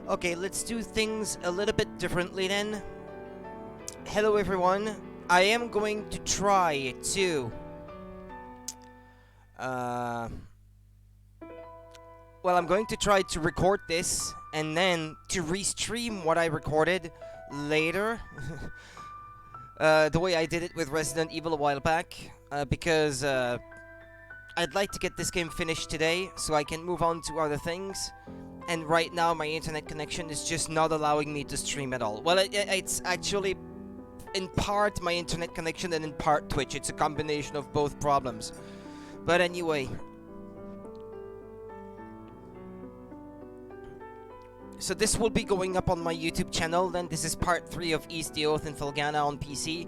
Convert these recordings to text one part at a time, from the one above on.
Okay, let's do things a little bit differently then. Hello everyone. I am going to try to well, I'm going to try to record this and then to restream what I recorded later. The way I did it with Resident Evil a while back, because I'd like to get this game finished today so I can move on to other things. And right now my internet connection is just not allowing me to stream at all. Well, it's actually in part my internet connection and in part Twitch. It's a combination of both problems. But anyway. So this will be going up on my YouTube channel then. This is part 3 of East the Oath in Felghana on PC.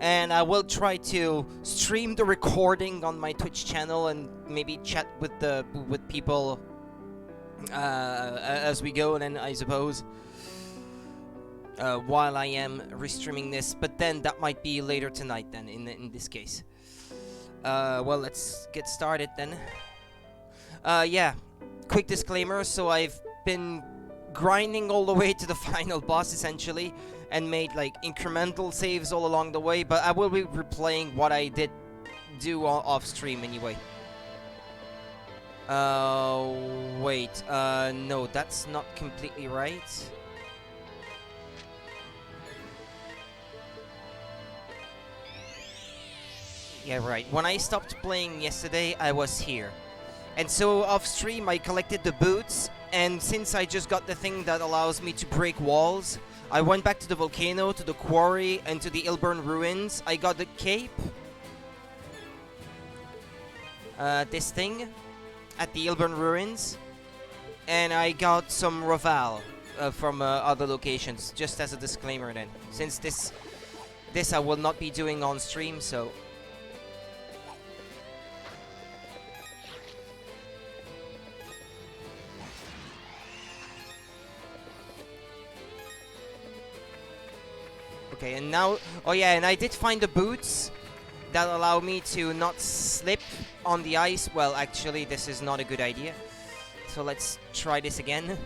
And I will try to stream the recording on my Twitch channel and maybe chat with people as we go, and then I suppose while I am restreaming this, but then that might be later tonight then in this case. Well, let's get started then. Yeah, quick disclaimer, so I've been grinding all the way to the final boss essentially and made like incremental saves all along the way, but I will be replaying what I did do off stream anyway. Wait, no, that's not completely right. Yeah, right. When I stopped playing yesterday, I was here. And so off stream, I collected the boots, and since I just got the thing that allows me to break walls, I went back to the volcano, to the quarry, and to the Ilburn ruins. I got the cape. This thing. At the Ilburn ruins, and I got some Raval from other locations, just as a disclaimer then, since this I will not be doing on stream, so okay. And now, oh yeah, and I did find the boots that allow me to not slip on the ice. Well, actually, this is not a good idea. So let's try this again.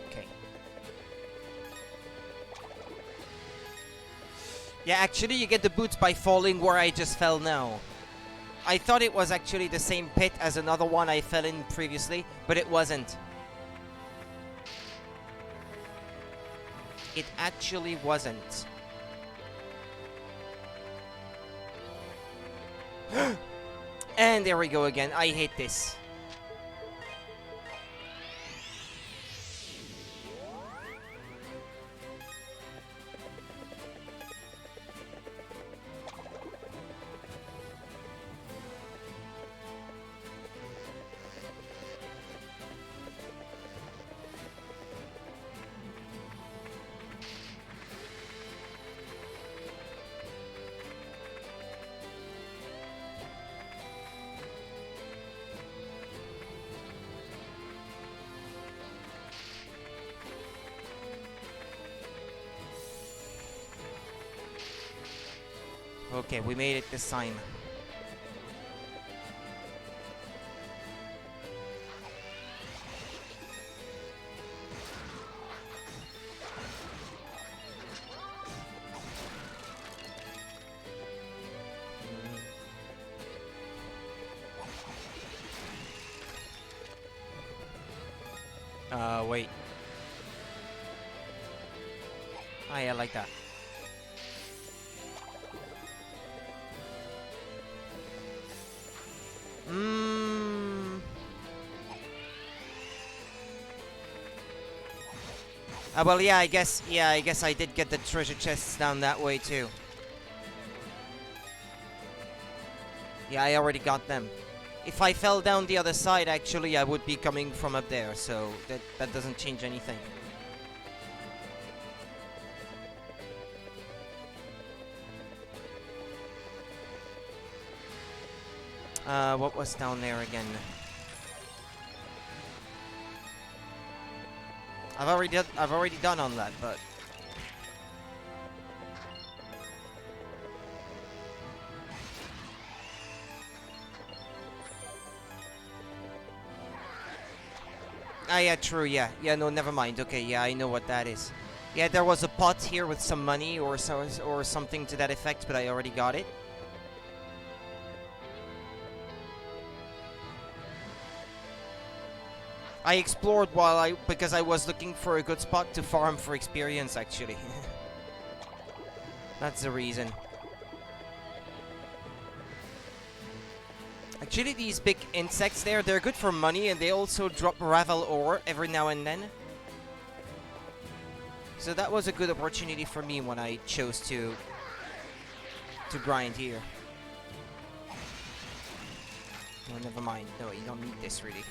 Okay. Yeah, actually, you get the boots by falling where I just fell now. I thought it was actually the same pit as another one I fell in previously, but it wasn't. It actually wasn't. And there we go again. I hate this. Okay, we made it this time. Wait. Ah, yeah, like that. Well, yeah, I guess I did get the treasure chests down that way too. Yeah, I already got them. If I fell down the other side, actually, I would be coming from up there, so that doesn't change anything. What was down there again? I've already done on that, but Ah, yeah, true, yeah. Yeah, no, never mind. Okay, yeah, I know what that is. Yeah, there was a pot here with some money or something to that effect, but I already got it. I explored because I was looking for a good spot to farm for experience, actually. That's the reason. Actually, these big insects there, they're good for money, and they also drop Ravel ore every now and then. So that was a good opportunity for me when I chose to grind here. Oh, never mind. No, you don't need this, really.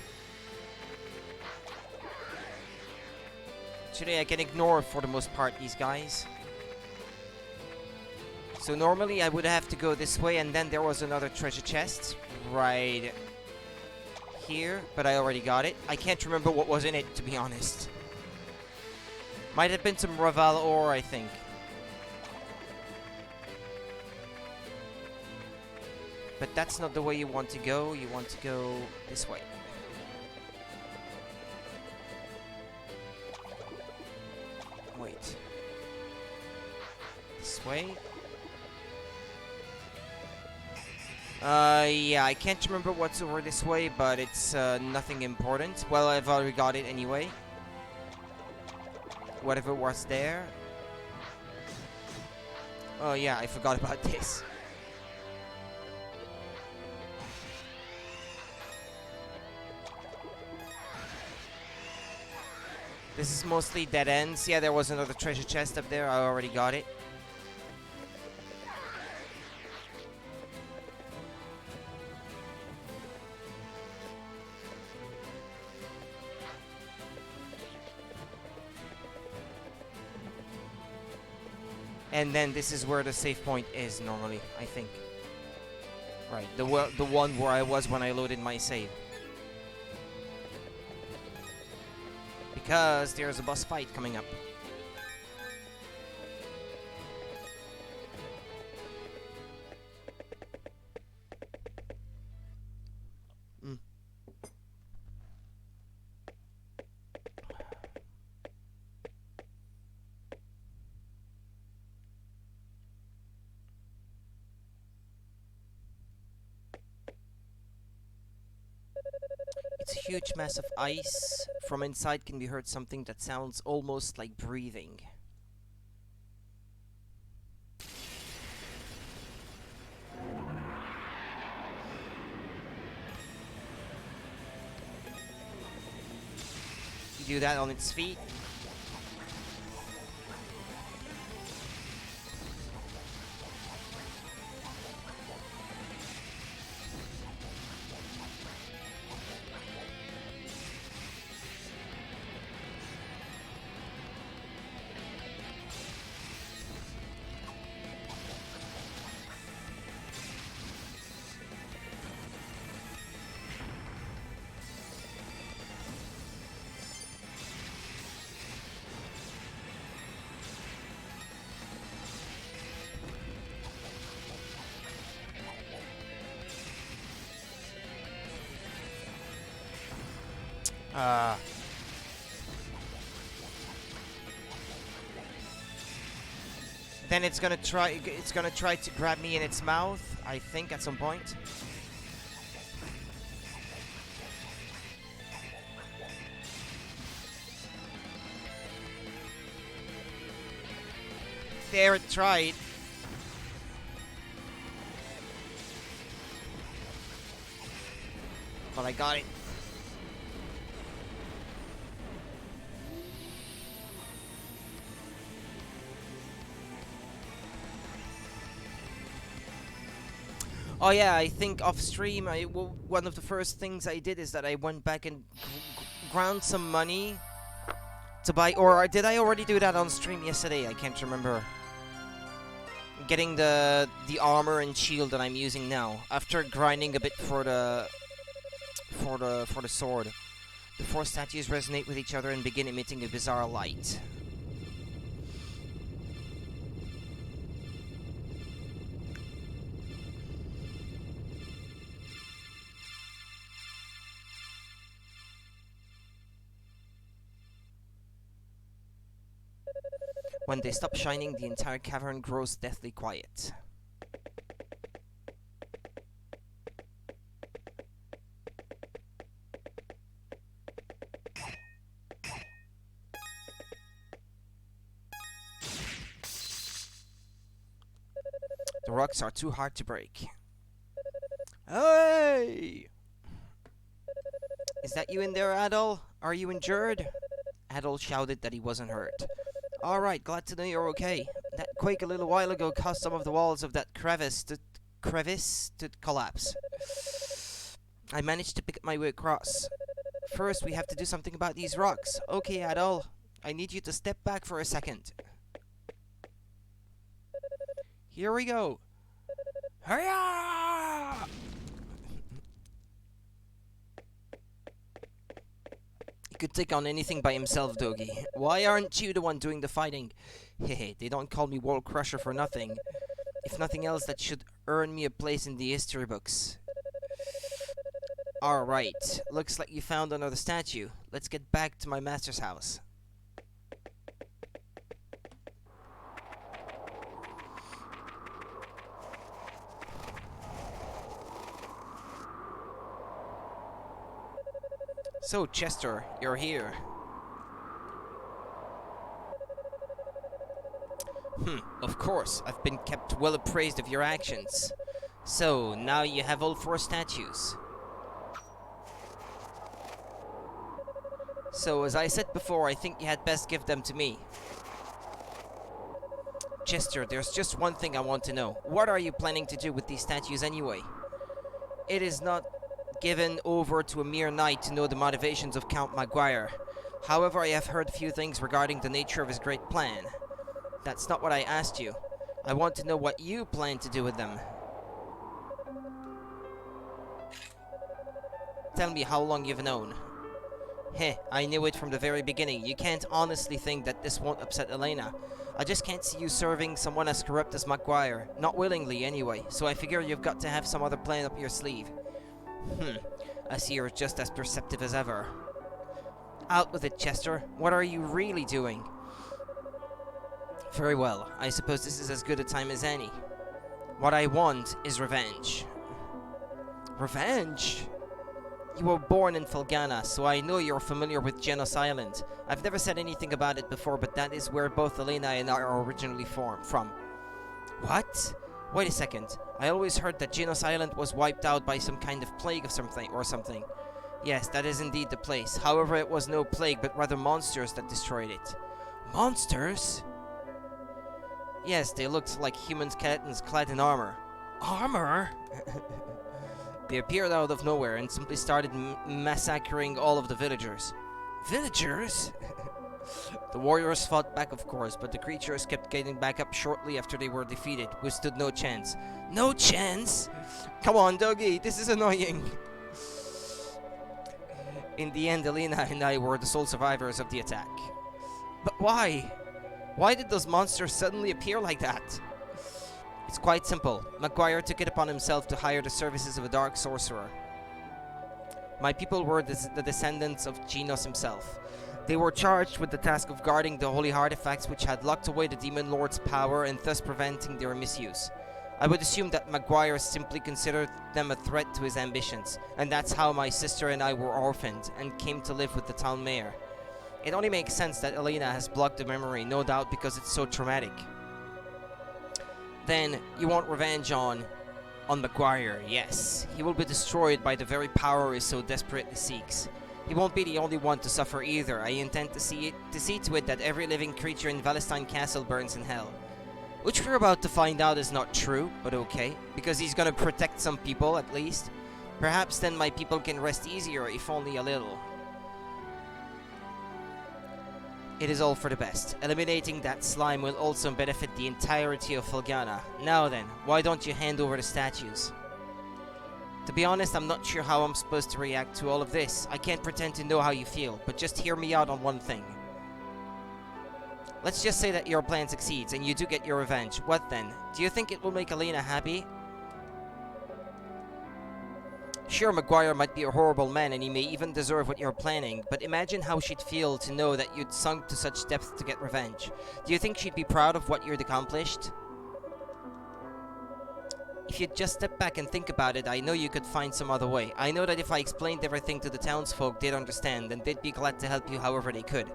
Actually, I can ignore, for the most part, these guys. So normally I would have to go this way, and then there was another treasure chest right here, but I already got it. I can't remember what was in it, to be honest. Might have been some Raval ore, I think. But that's not the way you want to go. You want to go this way. Wait. This way? Yeah, I can't remember what's over this way, but it's nothing important. Well, I've already got it anyway. Whatever was there. Oh yeah, I forgot about this. This is mostly dead ends. Yeah, there was another treasure chest up there. I already got it. And then this is where the save point is normally, I think. Right, the one where I was when I loaded my save. Because there's a boss fight coming up. It's a huge mass of ice. From inside can be heard something that sounds almost like breathing. You do that on its feet. Then it's gonna try to grab me in its mouth, I think, at some point. There, it tried. But I got it. Oh yeah, I think off stream, one of the first things I did is that I went back and ground some money to buy, or did I already do that on stream yesterday? I can't remember. Getting the armor and shield that I'm using now after grinding a bit for the sword. The four statues resonate with each other and begin emitting a bizarre light. When they stop shining, the entire cavern grows deathly quiet. The rocks are too hard to break. Hey! Is that you in there, Adol? Are you injured? Adol shouted that he wasn't hurt. Alright, glad to know you're okay. That quake a little while ago caused some of the walls of that crevice to collapse. I managed to pick up my way across. First, we have to do something about these rocks. Okay, Adol. I need you to step back for a second. Here we go. Hiya! He could take on anything by himself, Doggy. Why aren't you the one doing the fighting? Hehe, they don't call me World Crusher for nothing. If nothing else, that should earn me a place in the history books. Alright, looks like you found another statue. Let's get back to my master's house. So, Chester, you're here. Of course. I've been kept well appraised of your actions. So, now you have all 4 statues. So, as I said before, I think you had best give them to me. Chester, there's just one thing I want to know. What are you planning to do with these statues anyway? It is not given over to a mere knight to know the motivations of Count Maguire. However, I have heard a few things regarding the nature of his great plan. That's not what I asked you. I want to know what you plan to do with them. Tell me how long you've known. Heh, I knew it from the very beginning. You can't honestly think that this won't upset Elena. I just can't see you serving someone as corrupt as Maguire. Not willingly, anyway. So I figure you've got to have some other plan up your sleeve. I see you're just as perceptive as ever. Out with it, Chester. What are you really doing? Very well. I suppose this is as good a time as any. What I want is revenge. Revenge? You were born in Felghana, so I know you're familiar with Genos Island. I've never said anything about it before, but that is where both Elena and I are originally from. What? Wait a second. I always heard that Genos Island was wiped out by some kind of plague of something. Yes, that is indeed the place. However, it was no plague, but rather monsters that destroyed it. Monsters? Yes, they looked like human skeletons clad in armor. Armor? They appeared out of nowhere and simply started massacring all of the villagers. Villagers? The warriors fought back, of course, but the creatures kept getting back up shortly after they were defeated. We stood no chance. No chance? Come on, Dougie, this is annoying. In the end, Elena and I were the sole survivors of the attack. But why? Why did those monsters suddenly appear like that? It's quite simple. Maguire took it upon himself to hire the services of a dark sorcerer. My people were the descendants of Genos himself. They were charged with the task of guarding the holy artifacts which had locked away the Demon Lord's power and thus preventing their misuse. I would assume that Maguire simply considered them a threat to his ambitions, and that's how my sister and I were orphaned and came to live with the town mayor. It only makes sense that Elena has blocked the memory, no doubt because it's so traumatic. Then, you want revenge on Maguire, yes. He will be destroyed by the very power he so desperately seeks. He won't be the only one to suffer either. I intend to see to it that every living creature in Valestine Castle burns in hell. Which we're about to find out is not true, but okay. Because he's gonna protect some people, at least. Perhaps then my people can rest easier, if only a little. It is all for the best. Eliminating that slime will also benefit the entirety of Felghana. Now then, why don't you hand over the statues? To be honest, I'm not sure how I'm supposed to react to all of this. I can't pretend to know how you feel, but just hear me out on one thing. Let's just say that your plan succeeds, and you do get your revenge. What then? Do you think it will make Elena happy? Sure, Maguire might be a horrible man and he may even deserve what you're planning, but imagine how she'd feel to know that you'd sunk to such depth to get revenge. Do you think she'd be proud of what you'd accomplished? If you'd just step back and think about it, I know you could find some other way. I know that if I explained everything to the townsfolk, they'd understand, and they'd be glad to help you however they could.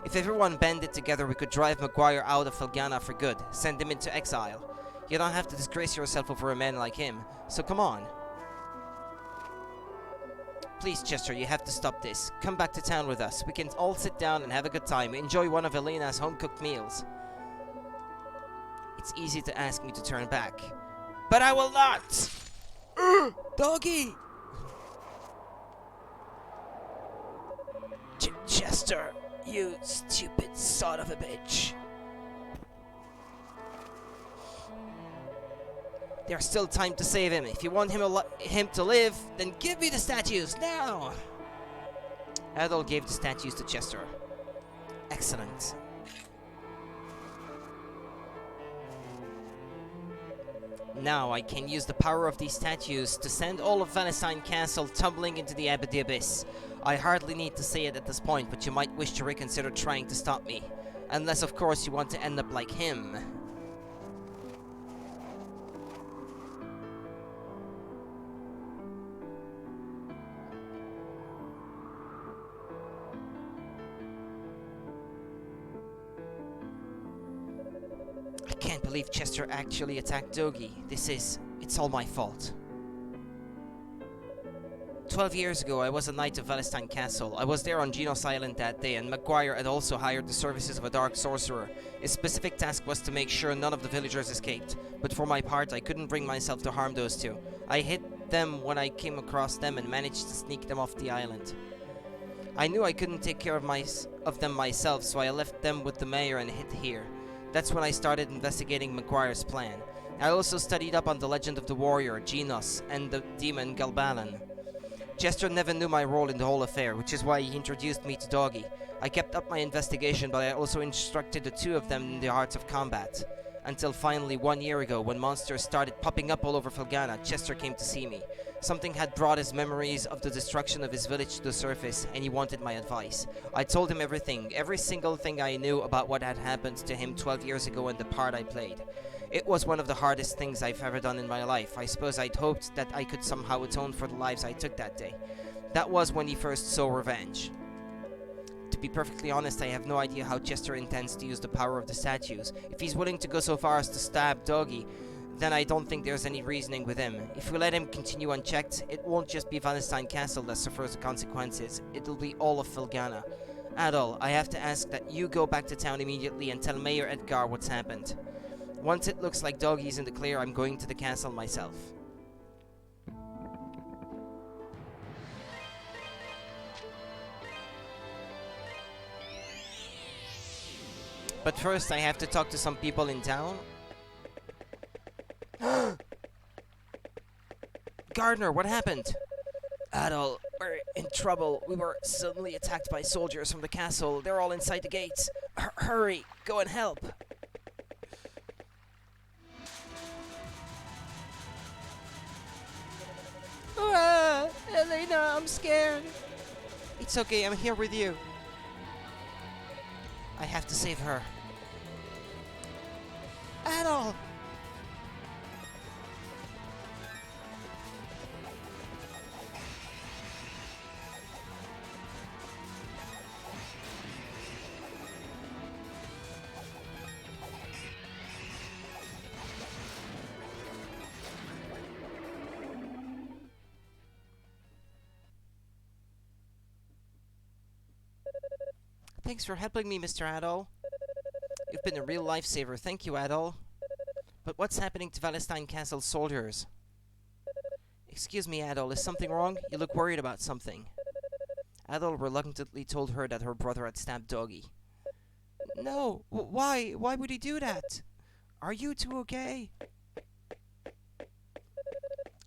If everyone banded together, we could drive Maguire out of Felghana for good, send him into exile. You don't have to disgrace yourself over a man like him, so come on. Please, Chester, you have to stop this. Come back to town with us. We can all sit down and have a good time. Enjoy one of Elena's home-cooked meals. It's easy to ask me to turn back. But I will not! Doggy! Chester, you stupid son of a bitch. There's still time to save him. If you want him to live, then give me the statues, now! Adol gave the statues to Chester. Excellent. Now I can use the power of these statues to send all of Valentine Castle tumbling into the abyss. I hardly need to say it at this point, but you might wish to reconsider trying to stop me. Unless, of course, you want to end up like him. I can't believe Chester actually attacked Dogi. It's all my fault. 12 years ago, I was a knight of Valentine Castle. I was there on Genos Island that day, and Maguire had also hired the services of a dark sorcerer. His specific task was to make sure none of the villagers escaped, but for my part, I couldn't bring myself to harm those two. I hit them when I came across them and managed to sneak them off the island. I knew I couldn't take care of them myself, so I left them with the mayor and hid here. That's when I started investigating Maguire's plan. I also studied up on the legend of the warrior, Genos, and the demon Galbalan. Chester never knew my role in the whole affair, which is why he introduced me to Doggy. I kept up my investigation, but I also instructed the two of them in the arts of combat. Until finally, 1 year ago, when monsters started popping up all over Felghana, Chester came to see me. Something had brought his memories of the destruction of his village to the surface, and he wanted my advice. I told him everything, every single thing I knew about what had happened to him 12 years ago and the part I played. It was one of the hardest things I've ever done in my life. I suppose I'd hoped that I could somehow atone for the lives I took that day. That was when he first saw revenge. To be perfectly honest, I have no idea how Chester intends to use the power of the statues. If he's willing to go so far as to stab Doggy, then I don't think there's any reasoning with him. If we let him continue unchecked, it won't just be Valentine Castle that suffers the consequences. It'll be all of Felghana. Adol, I have to ask that you go back to town immediately and tell Mayor Edgar what's happened. Once it looks like Doggy's in the clear, I'm going to the castle myself. But first, I have to talk to some people in town. Gardner, what happened? Adol, we're in trouble. We were suddenly attacked by soldiers from the castle. They're all inside the gates. Hurry, go and help. Elena, I'm scared. It's okay, I'm here with you. I have to save her. Adol! Thanks for helping me, Mr. Adol. You've been a real lifesaver. Thank you, Adol. But what's happening to Valentine Castle soldiers? Excuse me, Adol. Is something wrong? You look worried about something. Adol reluctantly told her that her brother had stabbed Doggy. No. Why? Why would he do that? Are you two okay?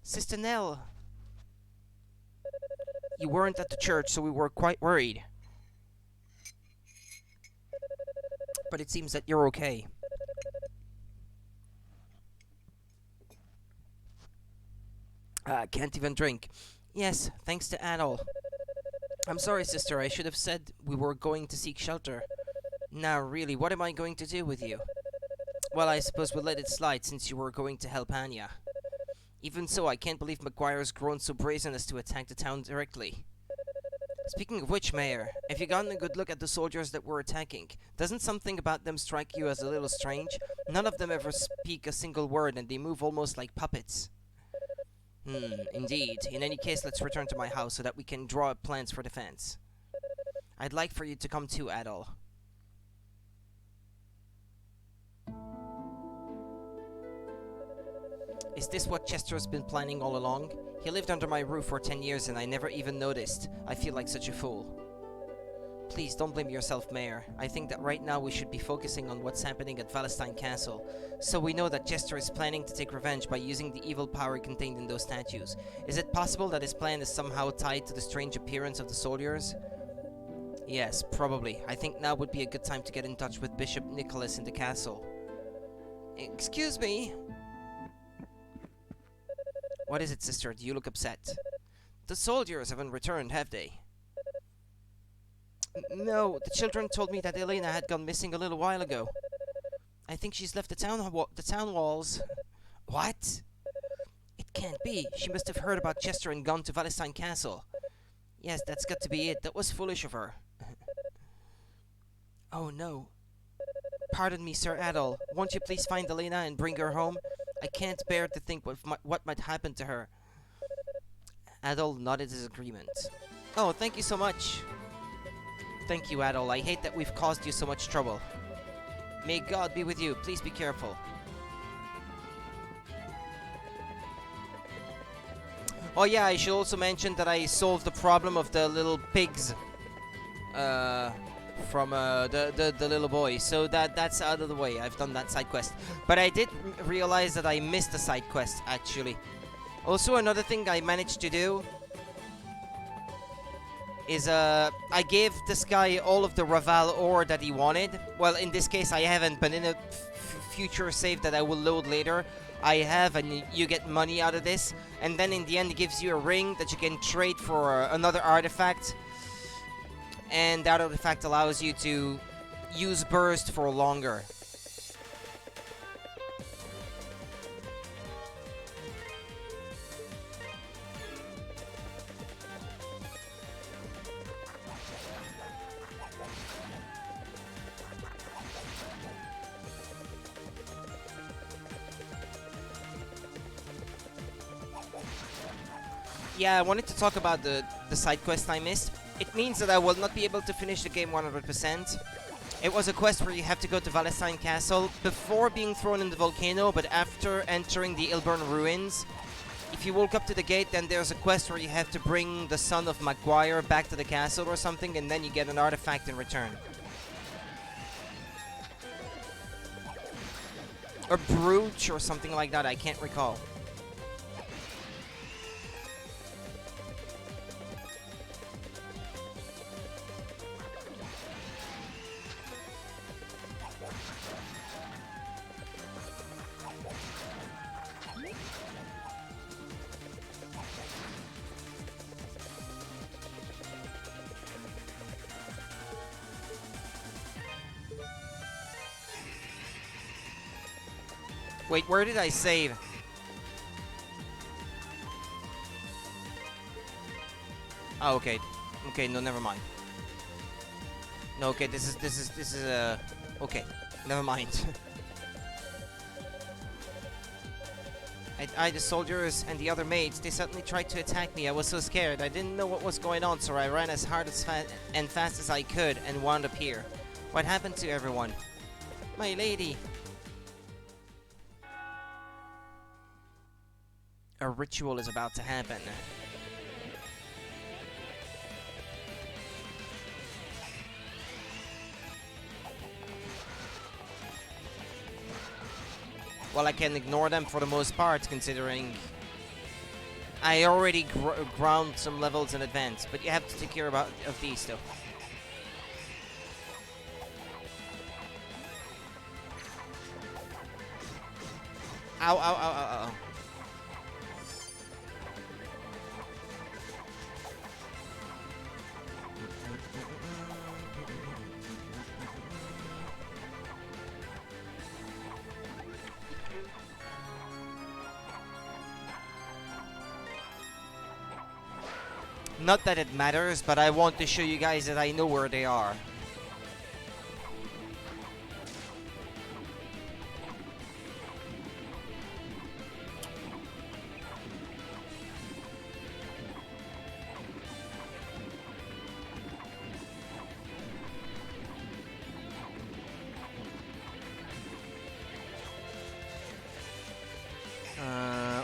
Sister Nell. You weren't at the church, so we were quite worried. But it seems that you're okay. Can't even drink. Yes, thanks to Adol. I'm sorry, sister, I should have said we were going to seek shelter. Now, really, what am I going to do with you? Well, I suppose we'll let it slide since you were going to help Anya. Even so, I can't believe McGuire's grown so brazen as to attack the town directly. Speaking of which, Mayor, have you gotten a good look at the soldiers that we're attacking? Doesn't something about them strike you as a little strange? None of them ever speak a single word and they move almost like puppets. Indeed. In any case, let's return to my house so that we can draw up plans for defense. I'd like for you to come too, Adol. Is this what Chester's been planning all along? He lived under my roof for 10 years and I never even noticed. I feel like such a fool. Please, don't blame yourself, Mayor. I think that right now we should be focusing on what's happening at Valestine Castle. So we know that Chester is planning to take revenge by using the evil power contained in those statues. Is it possible that his plan is somehow tied to the strange appearance of the soldiers? Yes, probably. I think now would be a good time to get in touch with Bishop Nicholas in the castle. Excuse me? What is it, sister? Do you look upset? The soldiers haven't returned, have they? No, the children told me that Elena had gone missing a little while ago. I think she's left the town walls. What? It can't be. She must have heard about Chester and gone to Valestine Castle. Yes, that's got to be it. That was foolish of her. Oh no. Pardon me, Sir Adol. Won't you please find Elena and bring her home? I can't bear to think what might happen to her. Adol nodded his agreement. Oh, thank you so much. Thank you, Adol. I hate that we've caused you so much trouble. May God be with you. Please be careful. Oh yeah, I should also mention that I solved the problem of the little pigs. From the little boy. So that's out of the way. I've done that side quest. But I did realize that I missed a side quest, actually. Also, another thing I managed to do is I gave this guy all of the Raval ore that he wanted. Well, in this case I haven't, but in a future save that I will load later, I have, and you get money out of this. And then in the end it gives you a ring that you can trade for another artifact. And that artifact allows you to use burst for longer. Yeah, I wanted to talk about the side quest I missed. It means that I will not be able to finish the game 100%. It was a quest where you have to go to Valestine Castle before being thrown in the volcano, but after entering the Ilburn ruins. If you walk up to the gate, then there's a quest where you have to bring the son of Maguire back to the castle or something, and then you get an artifact in return. Or brooch or something like that, I can't recall. Wait, where did I save? Oh, okay. Okay, no, never mind. No, okay, this is okay, never mind. The soldiers and the other maids, they suddenly tried to attack me. I was so scared. I didn't know what was going on, so I ran as hard and fast as I could and wound up here. What happened to everyone? My lady. A ritual is about to happen. Well, I can ignore them for the most part, considering I already ground some levels in advance, but you have to take care of these, though. Ow, ow, ow, ow, ow. Not that it matters, but I want to show you guys that I know where they are.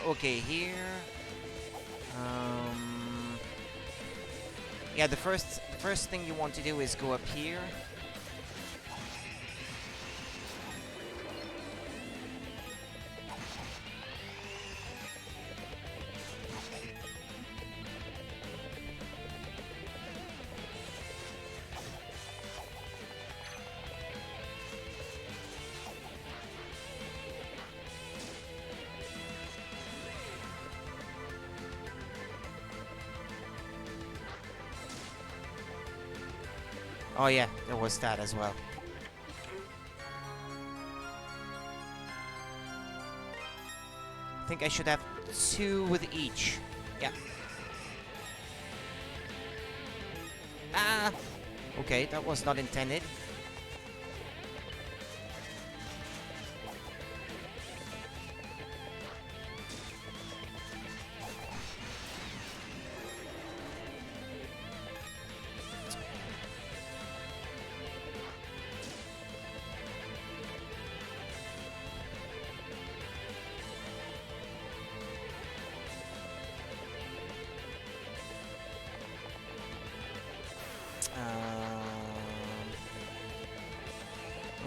Okay, here. Yeah, the first thing you want to do is go up here. Oh yeah, there was that as well. I think I should have 2 with each. Yeah. Ah! Okay, that was not intended.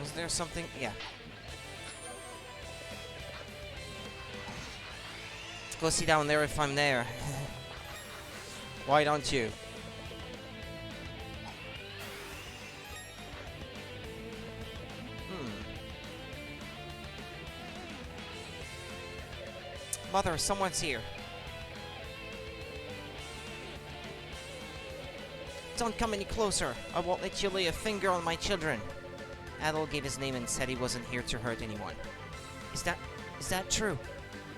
Was there something? Yeah. Go sit down there if I'm there. Why don't you? Mother, someone's here. Don't come any closer. I won't let you lay a finger on my children. Adol gave his name and said he wasn't here to hurt anyone. Is that true?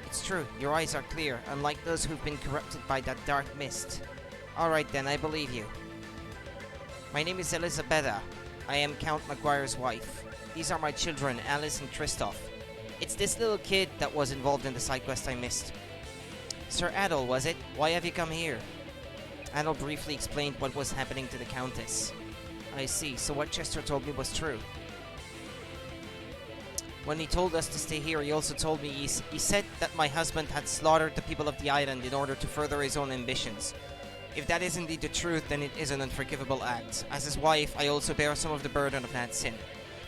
It's true. Your eyes are clear, unlike those who've been corrupted by that dark mist. Alright then, I believe you. My name is Elisabetta. I am Count Maguire's wife. These are my children, Alice and Christoph. It's this little kid that was involved in the side quest I missed. Sir Adol, was it? Why have you come here? Adol briefly explained what was happening to the Countess. I see, so what Chester told me was true. When he told us to stay here, he also told me he said that my husband had slaughtered the people of the island in order to further his own ambitions. If that is indeed the truth, then it is an unforgivable act. As his wife, I also bear some of the burden of that sin.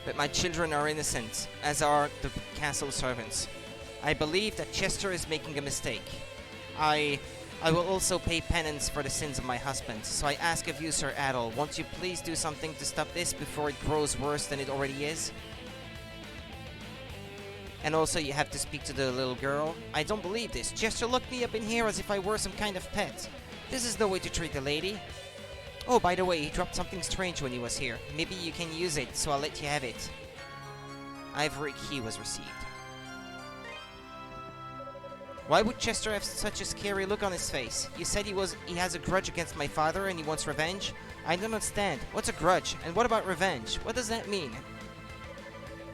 But my children are innocent, as are the castle servants. I believe that Chester is making a mistake. I will also pay penance for the sins of my husband, so I ask of you, Sir Adol, won't you please do something to stop this before it grows worse than it already is? And also, you have to speak to the little girl. I don't believe this. Chester locked me up in here as if I were some kind of pet. This is no way to treat a lady. Oh, by the way, he dropped something strange when he was here. Maybe you can use it, so I'll let you have it. Ivory key was received. Why would Chester have such a scary look on his face? You said he has a grudge against my father and he wants revenge? I don't understand. What's a grudge? And what about revenge? What does that mean?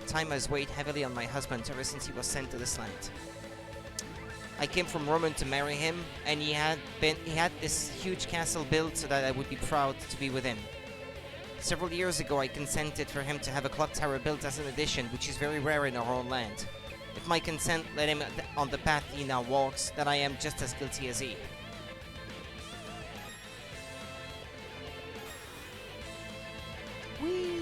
Time has weighed heavily on my husband ever since he was sent to this land. I came from Roman to marry him, and he had this huge castle built so that I would be proud to be with him. Several years ago, I consented for him to have a clock tower built as an addition, which is very rare in our own land. If my consent led him on the path he now walks, then I am just as guilty as he. Whee!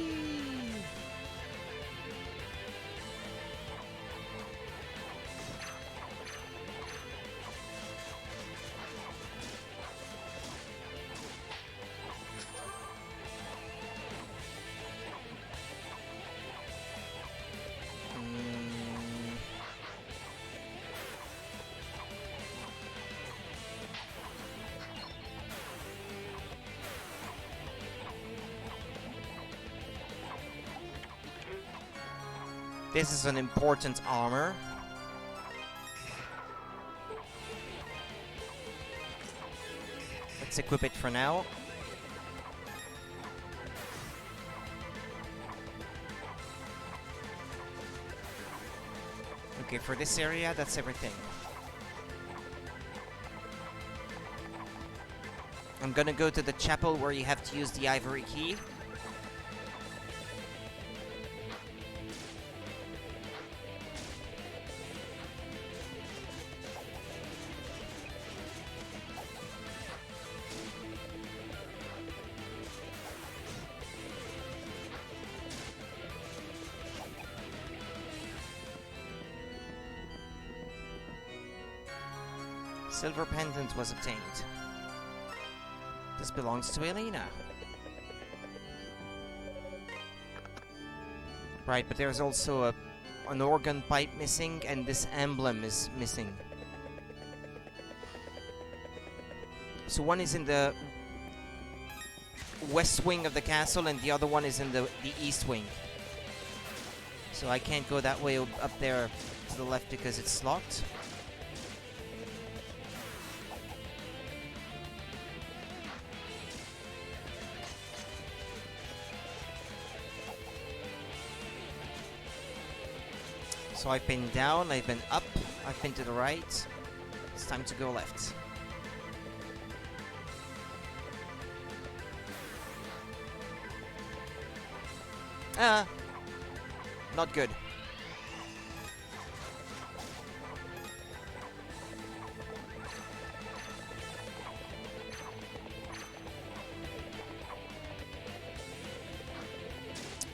This is an important armor. Let's equip it for now. Okay, for this area, that's everything. I'm gonna go to the chapel where you have to use the ivory key. Silver pendant was obtained. This belongs to Elena. Right, but there's also an organ pipe missing, and this emblem is missing. So one is in the west wing of the castle, and the other one is in the east wing. So I can't go that way up there to the left because it's locked. So I've been down, I've been up, I've been to the right. It's time to go left. Not good.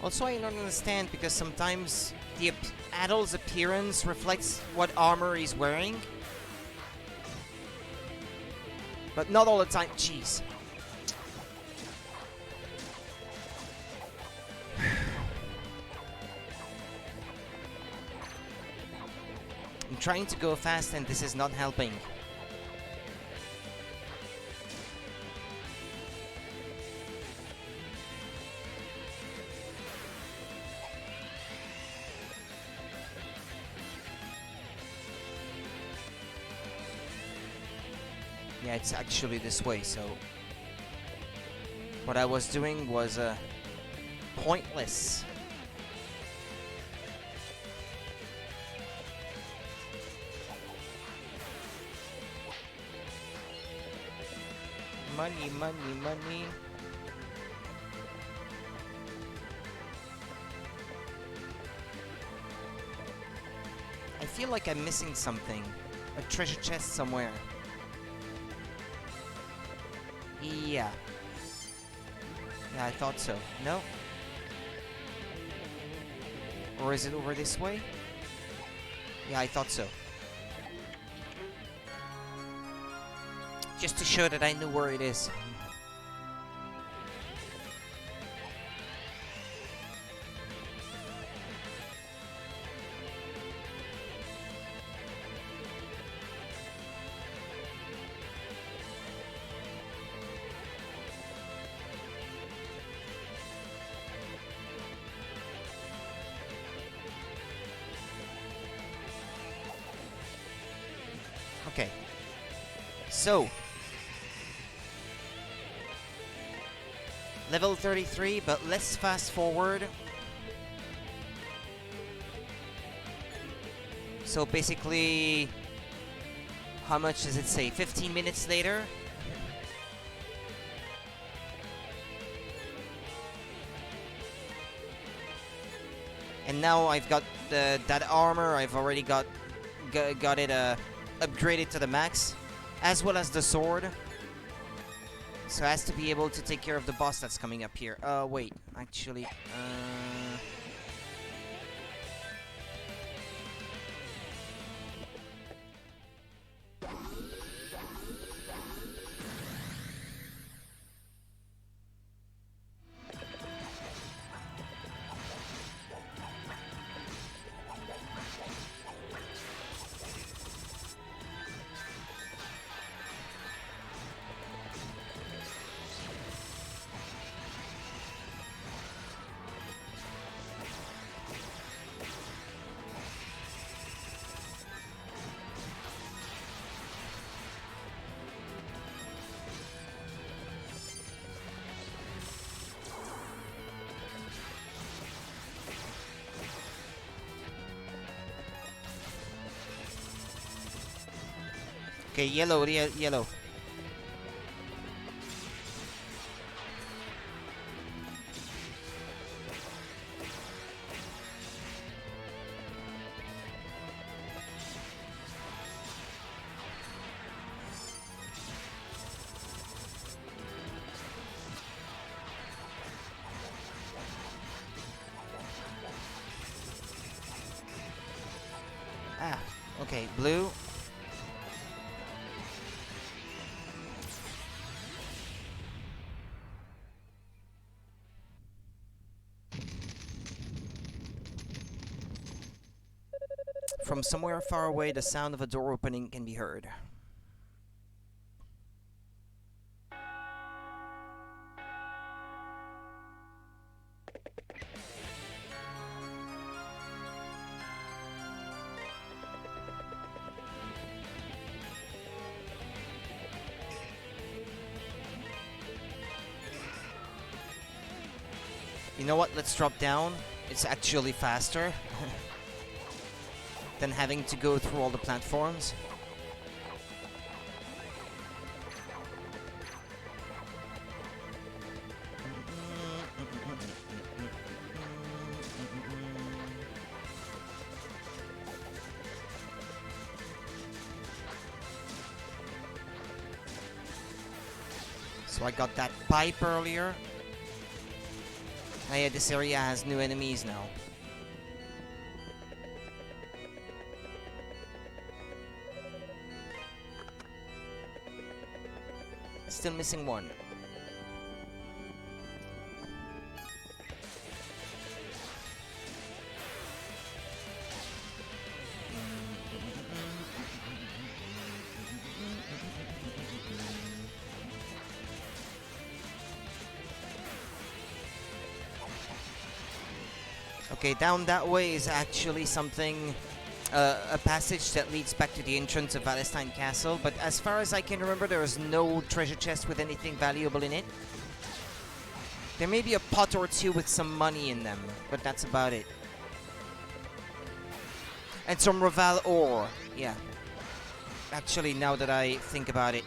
Also, I don't understand because sometimes the Adol's appearance reflects what armor he's wearing. But not all the time. Jeez. I'm trying to go fast and this is not helping. Yeah, it's actually this way, so what I was doing was pointless. Money, money, money. I feel like I'm missing something. A treasure chest somewhere. Yeah. Yeah, I thought so. No? Or is it over this way? Yeah, I thought so. Just to show that I knew where it is. Okay. So, level 33, but let's fast forward. So basically, how much does it say? 15 minutes later? And now I've got that armor, I've already got it upgraded to the max, as well as the sword. So as to be able to take care of the boss that's coming up here. Wait, actually, Okay, yellow, yellow. Ah, okay, blue. From somewhere far away, the sound of a door opening can be heard. You know what? Let's drop down. It's actually faster than having to go through all the platforms. So I got that pipe earlier. Oh yeah, this area has new enemies now. Still missing one. Okay, down that way is actually something, a passage that leads back to the entrance of Valestein Castle, but as far as I can remember, there is no treasure chest with anything valuable in it. There may be a pot or two with some money in them, but that's about it. And some Raval ore, yeah. Actually, now that I think about it.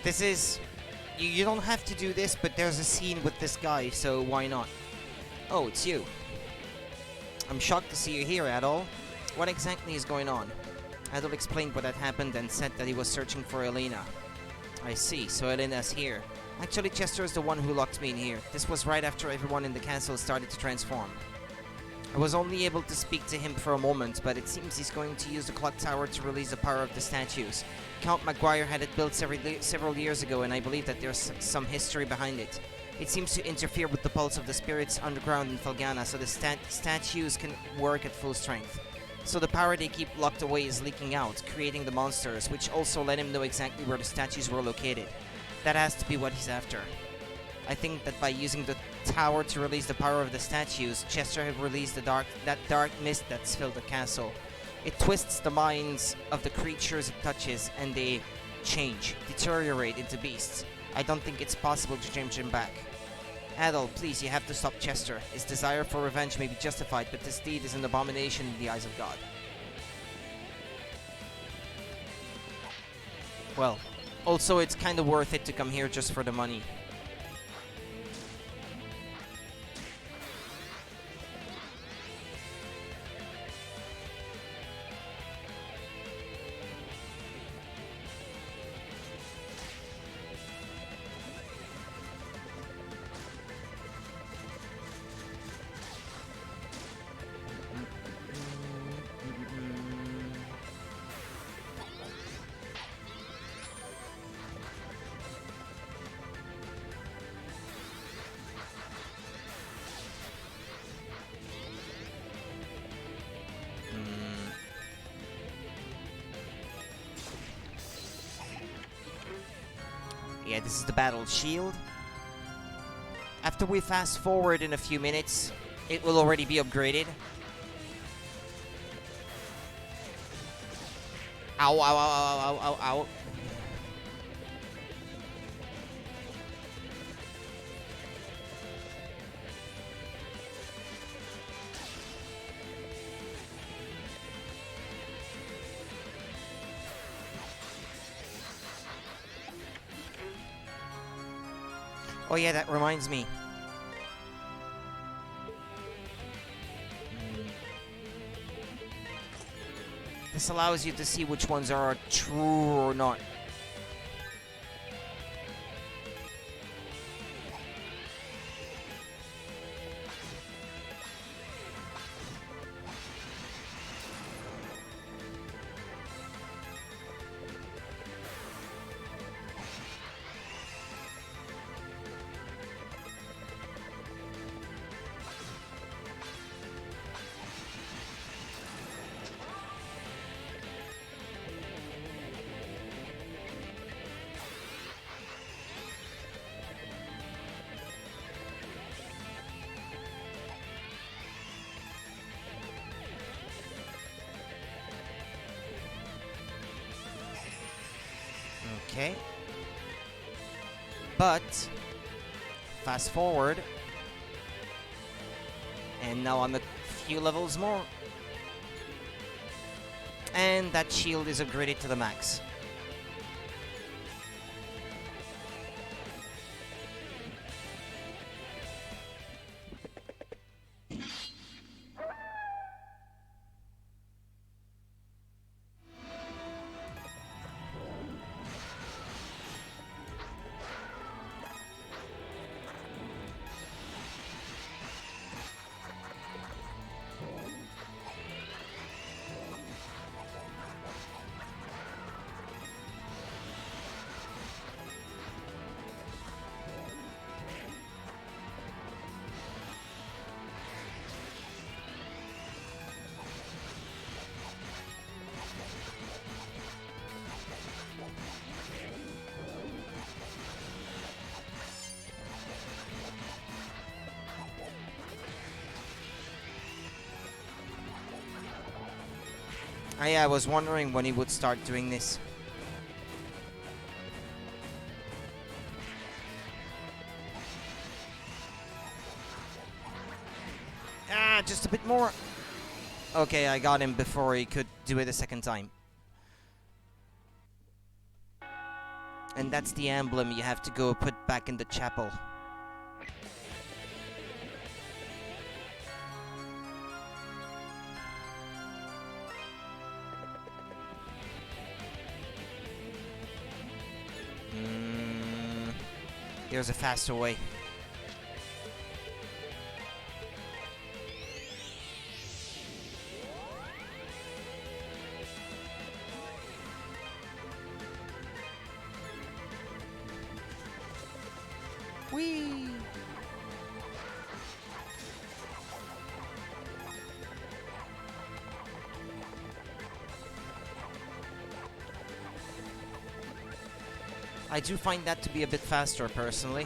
This is... You don't have to do this, but there's a scene with this guy, so why not? Oh, it's you. I'm shocked to see you here, Adol. What exactly is going on? Adol explained what had happened and said that he was searching for Elena. I see, so Elena's here. Actually, Chester is the one who locked me in here. This was right after everyone in the castle started to transform. I was only able to speak to him for a moment, but it seems he's going to use the clock tower to release the power of the statues. Count Maguire had it built several years ago, and I believe that there's some history behind it. It seems to interfere with the pulse of the spirits underground in Felghana, so the statues can work at full strength. So the power they keep locked away is leaking out, creating the monsters, which also let him know exactly where the statues were located. That has to be what he's after. I think that by using the tower to release the power of the statues, Chester had released that dark mist that's filled the castle. It twists the minds of the creatures it touches, and they change, deteriorate into beasts. I don't think it's possible to change them back. Adol, please, you have to stop Chester. His desire for revenge may be justified, but this deed is an abomination in the eyes of God. Well, also it's kind of worth it to come here just for the money. this is the battle shield. After we fast forward in a few minutes, it will already be upgraded. Ow, ow, ow, ow, ow, ow, ow. Oh yeah, that reminds me. This allows you to see which ones are true or not. Okay. But fast forward, and now I'm a few levels more, and that shield is upgraded to the max. I was wondering when he would start doing this. Ah, just a bit more. Okay, I got him before he could do it a second time. And that's the emblem you have to go put back in the chapel. There's a faster way. Whee! I do find that to be a bit faster, personally.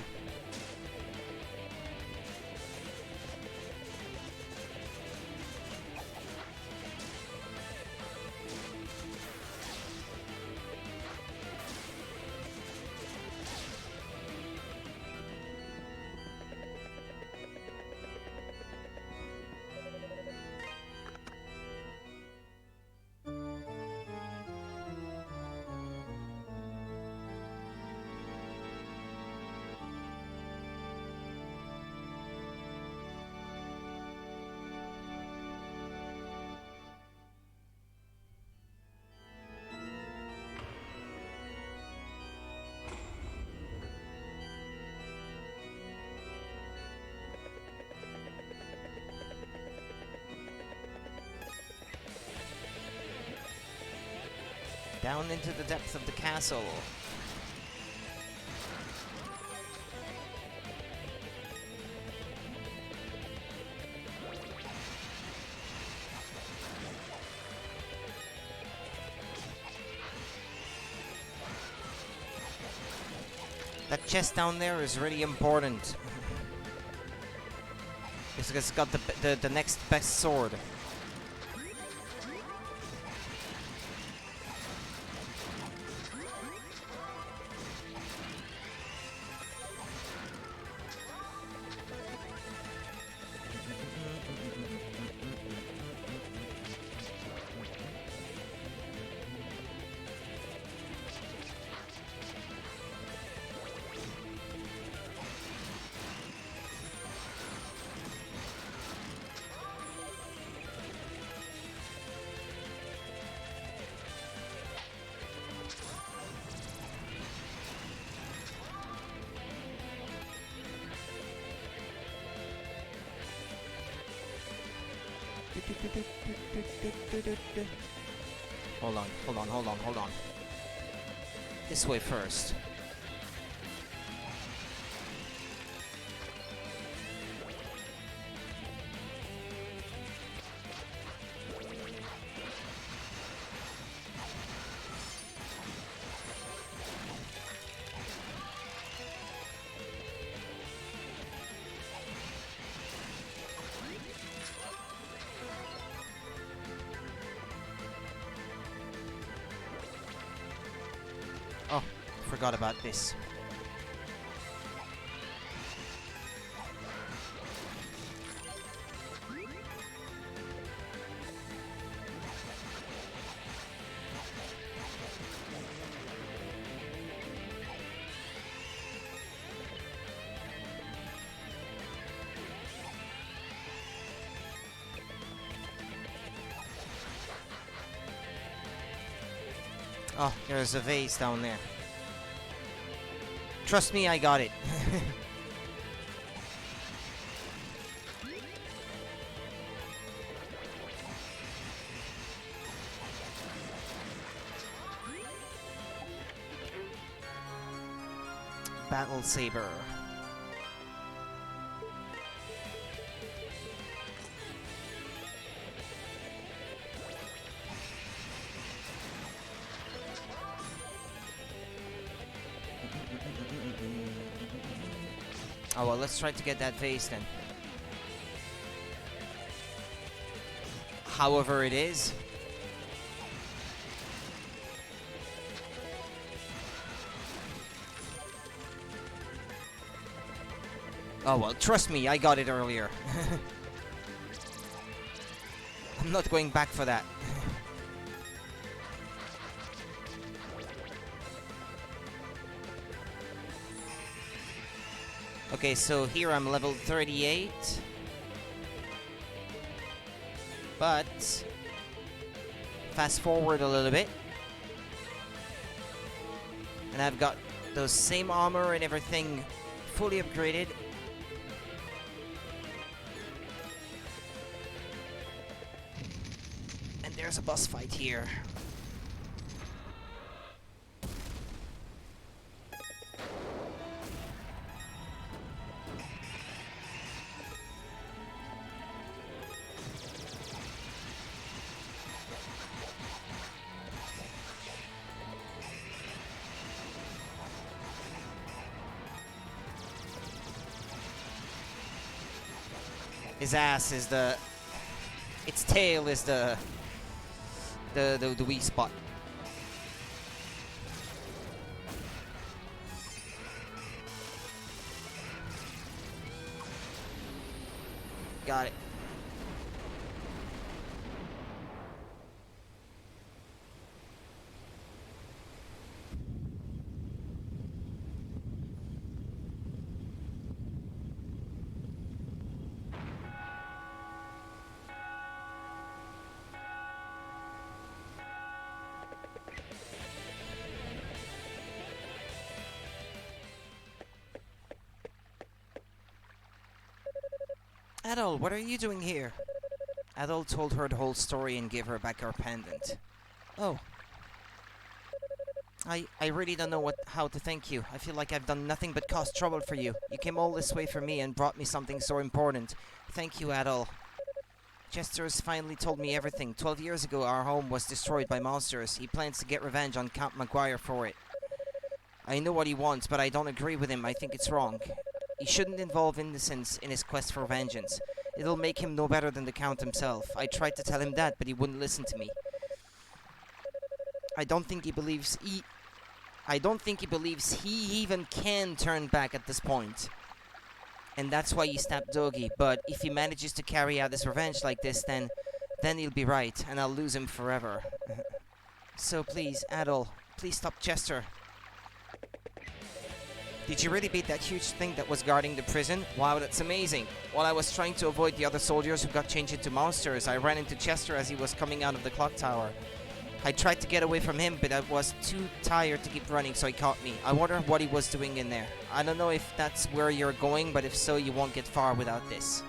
Down into the depths of the castle. That chest down there is really important. It's got the next best sword. Hold on. This way first. Oh, forgot about this. Oh, there's a vase down there. Trust me, I got it. Battle Saber. Oh well, let's try to get that vase then. However it is. Oh well, trust me, I got it earlier. I'm not going back for that. Okay, so here I'm level 38. But fast forward a little bit. And I've got those same armor and everything fully upgraded. And there's a boss fight here. His ass is the... Its tail is the weak spot. Got it. Adol, what are you doing here? Adol told her the whole story and gave her back her pendant. Oh. I really don't know how to thank you. I feel like I've done nothing but cause trouble for you. You came all this way for me and brought me something so important. Thank you, Adol. Chester has finally told me everything. 12 years ago, our home was destroyed by monsters. He plans to get revenge on Count Maguire for it. I know what he wants, but I don't agree with him. I think it's wrong. He shouldn't involve innocents in his quest for vengeance. It'll make him no better than the Count himself. I tried to tell him that, but he wouldn't listen to me. I don't think he believes he even can turn back at this point. And that's why he stabbed Dogi. But if he manages to carry out his revenge like this, then he'll be right, and I'll lose him forever. So please, Adol, please stop Chester. Did you really beat that huge thing that was guarding the prison? Wow, that's amazing. While I was trying to avoid the other soldiers who got changed into monsters, I ran into Chester as he was coming out of the clock tower. I tried to get away from him, but I was too tired to keep running, so he caught me. I wonder what he was doing in there. I don't know if that's where you're going, but if so, you won't get far without this.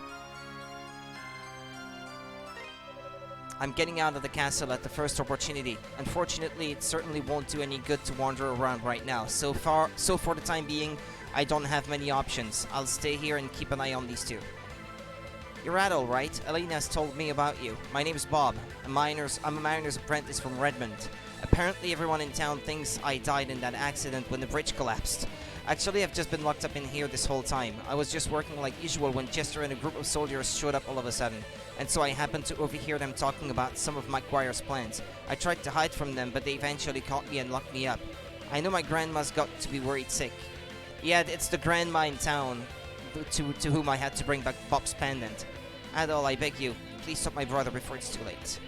I'm getting out of the castle at the first opportunity. Unfortunately, it certainly won't do any good to wander around right now. So for the time being, I don't have many options. I'll stay here and keep an eye on these two. You're Adol, right? Elena's told me about you. My name's Bob. I'm a mariner's apprentice from Redmond. Apparently everyone in town thinks I died in that accident when the bridge collapsed. Actually, I've just been locked up in here this whole time. I was just working like usual when Chester and a group of soldiers showed up all of a sudden. And so I happened to overhear them talking about some of McGuire's plans. I tried to hide from them, but they eventually caught me and locked me up. I know my grandma's got to be worried sick. Yeah, it's the grandma in town to whom I had to bring back Bob's pendant. Adol, I beg you, please stop my brother before it's too late.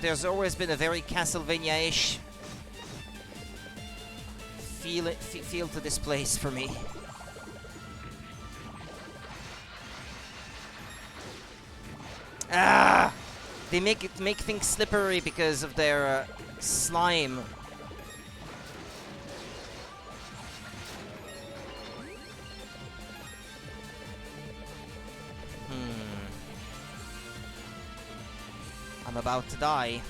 There's always been a very Castlevania-ish feel to this place for me. Ah! They make things slippery because of their slime. I'm about to die.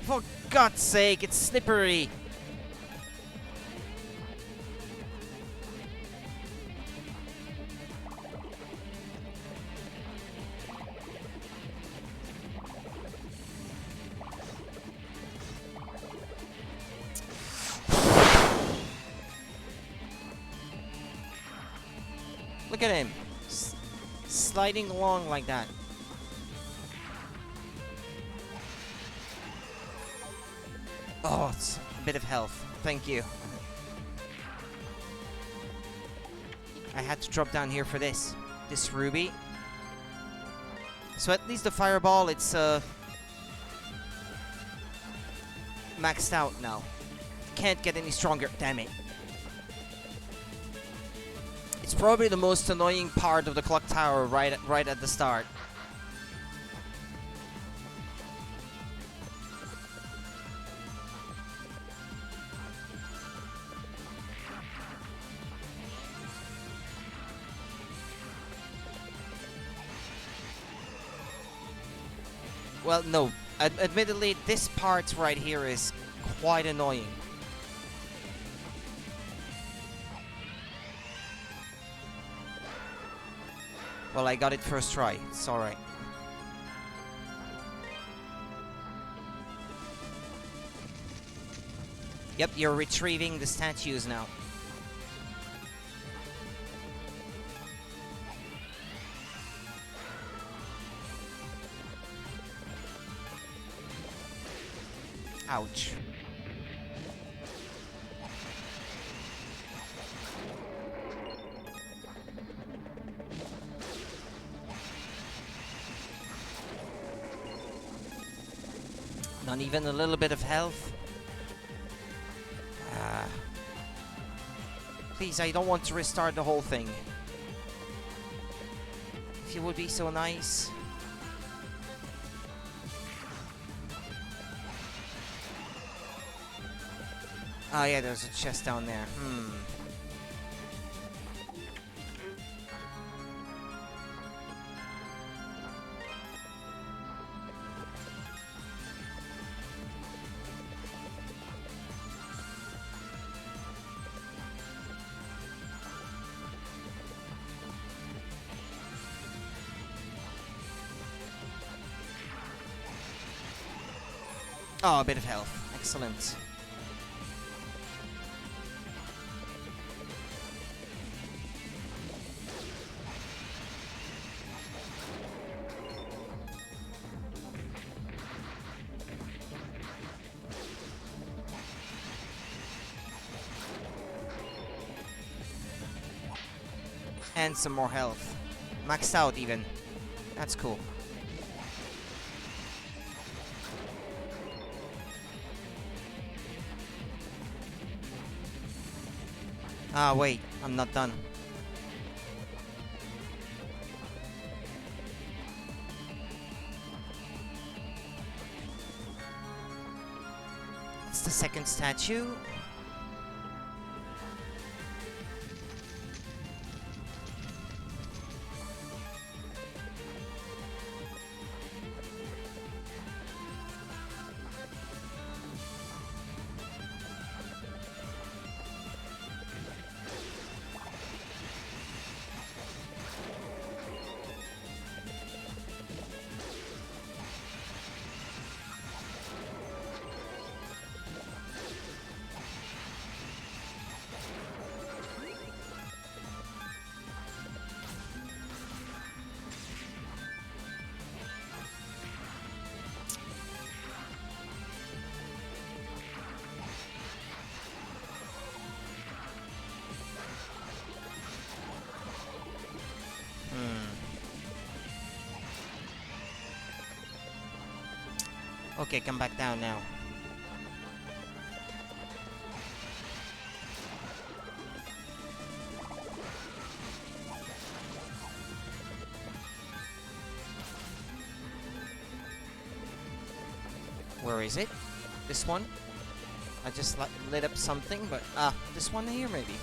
For God's sake, it's slippery. Look at him, sliding along like that. Oh, it's a bit of health. Thank you. I had to drop down here for this ruby. So at least the fireball, it's maxed out now. Can't get any stronger. Damn it. It's probably the most annoying part of the clock tower right at the start. Well, no. Admittedly, this part right here is quite annoying. Well, I got it first try. It's alright. Yep, you're retrieving the statues now. Ouch. Not even a little bit of health. Please, I don't want to restart the whole thing. If you would be so nice. Oh yeah, there's a chest down there. Oh, a bit of health. Excellent. And some more health. Maxed out even. That's cool. Ah, wait. I'm not done. It's the second statue. Okay, come back down now. Where is it? This one? I just lit up something, but this one here maybe.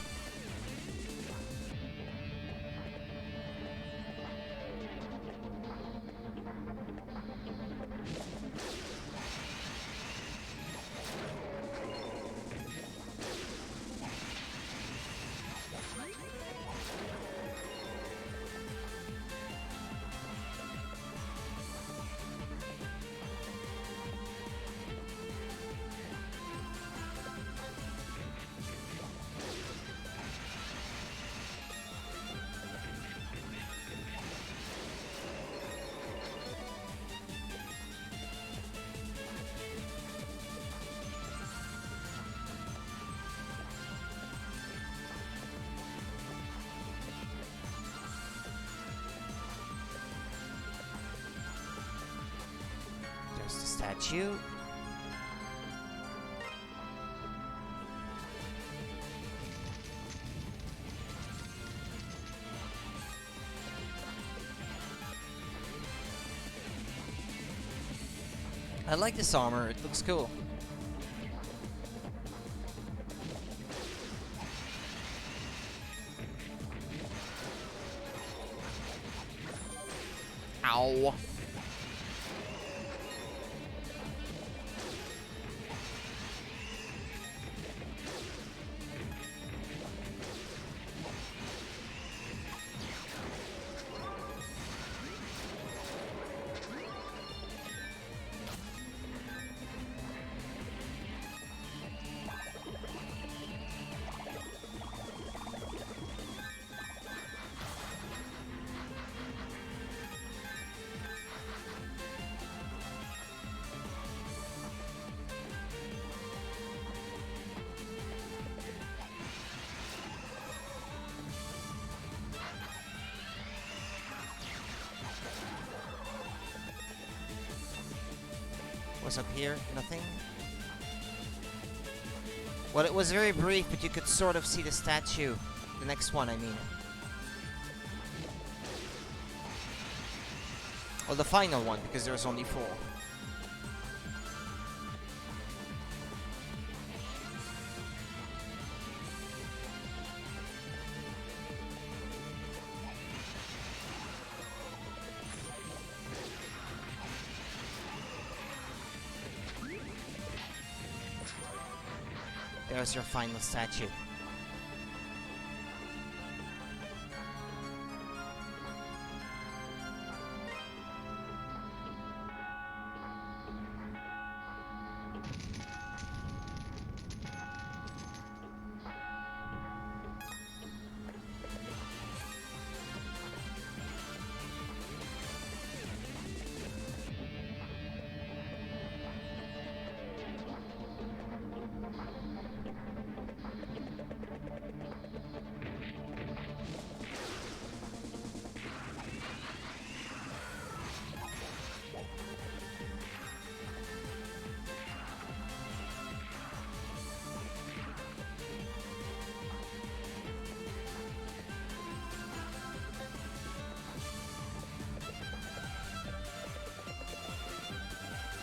There's the statue. I like this armor, it looks cool. Ow. What's up here? Nothing. Well, it was very brief, but you could sort of see the statue. The next one, I mean. Well, the final one, because there's only 4. There's your final statue.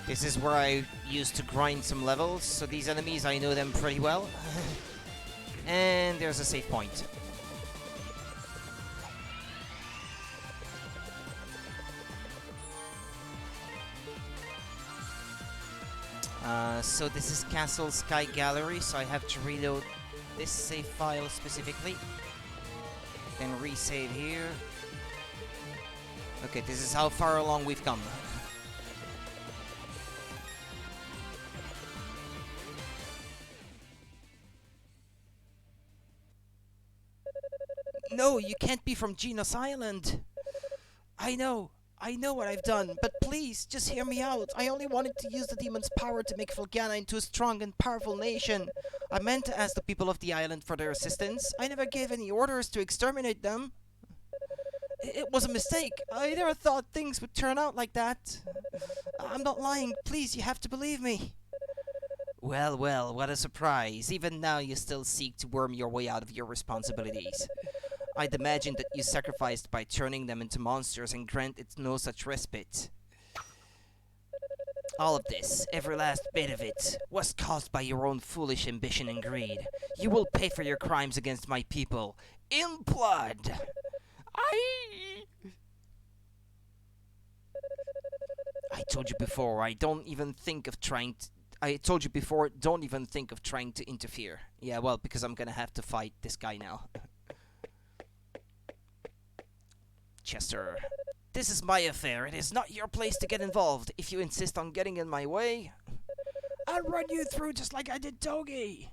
This is where I used to grind some levels, so these enemies, I know them pretty well. And there's a save point. So this is Castle Sky Gallery, so I have to reload this save file specifically. Then resave here. Okay, this is how far along we've come. No, you can't be from Genos Island. I know what I've done, but please, just hear me out. I only wanted to use the demon's power to make Felghana into a strong and powerful nation. I meant to ask the people of the island for their assistance. I never gave any orders to exterminate them. It was a mistake. I never thought things would turn out like that. I'm not lying. Please, you have to believe me. Well, what a surprise. Even now you still seek to worm your way out of your responsibilities. I'd imagine that you sacrificed by turning them into monsters and grant it no such respite. All of this, every last bit of it, was caused by your own foolish ambition and greed. You will pay for your crimes against my people, in blood! I told you before, don't even think of trying to interfere. Yeah, well, because I'm gonna have to fight this guy now. Chester, this is my affair. It is not your place to get involved. If you insist on getting in my way, I'll run you through just like I did Togi.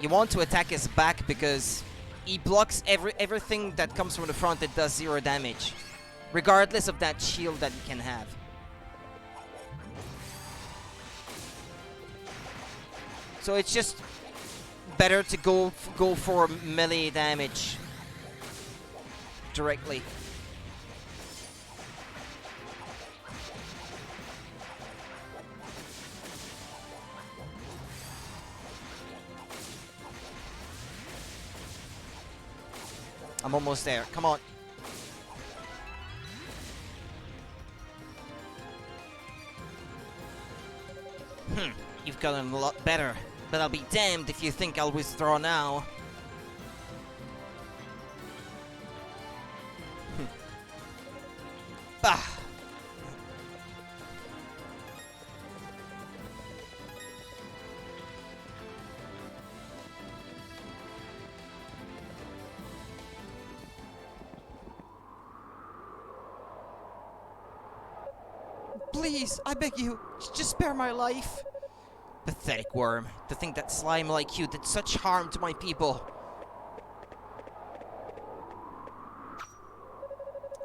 You want to attack his back because he blocks everything that comes from the front that does 0 damage, regardless of that shield that he can have. So it's just better to go for melee damage directly. I'm almost there. Come on. You've gotten a lot better. But I'll be damned if you think I'll withdraw now. Bah! Please, I beg you, just spare my life. Pathetic worm, to think that slime like you did such harm to my people.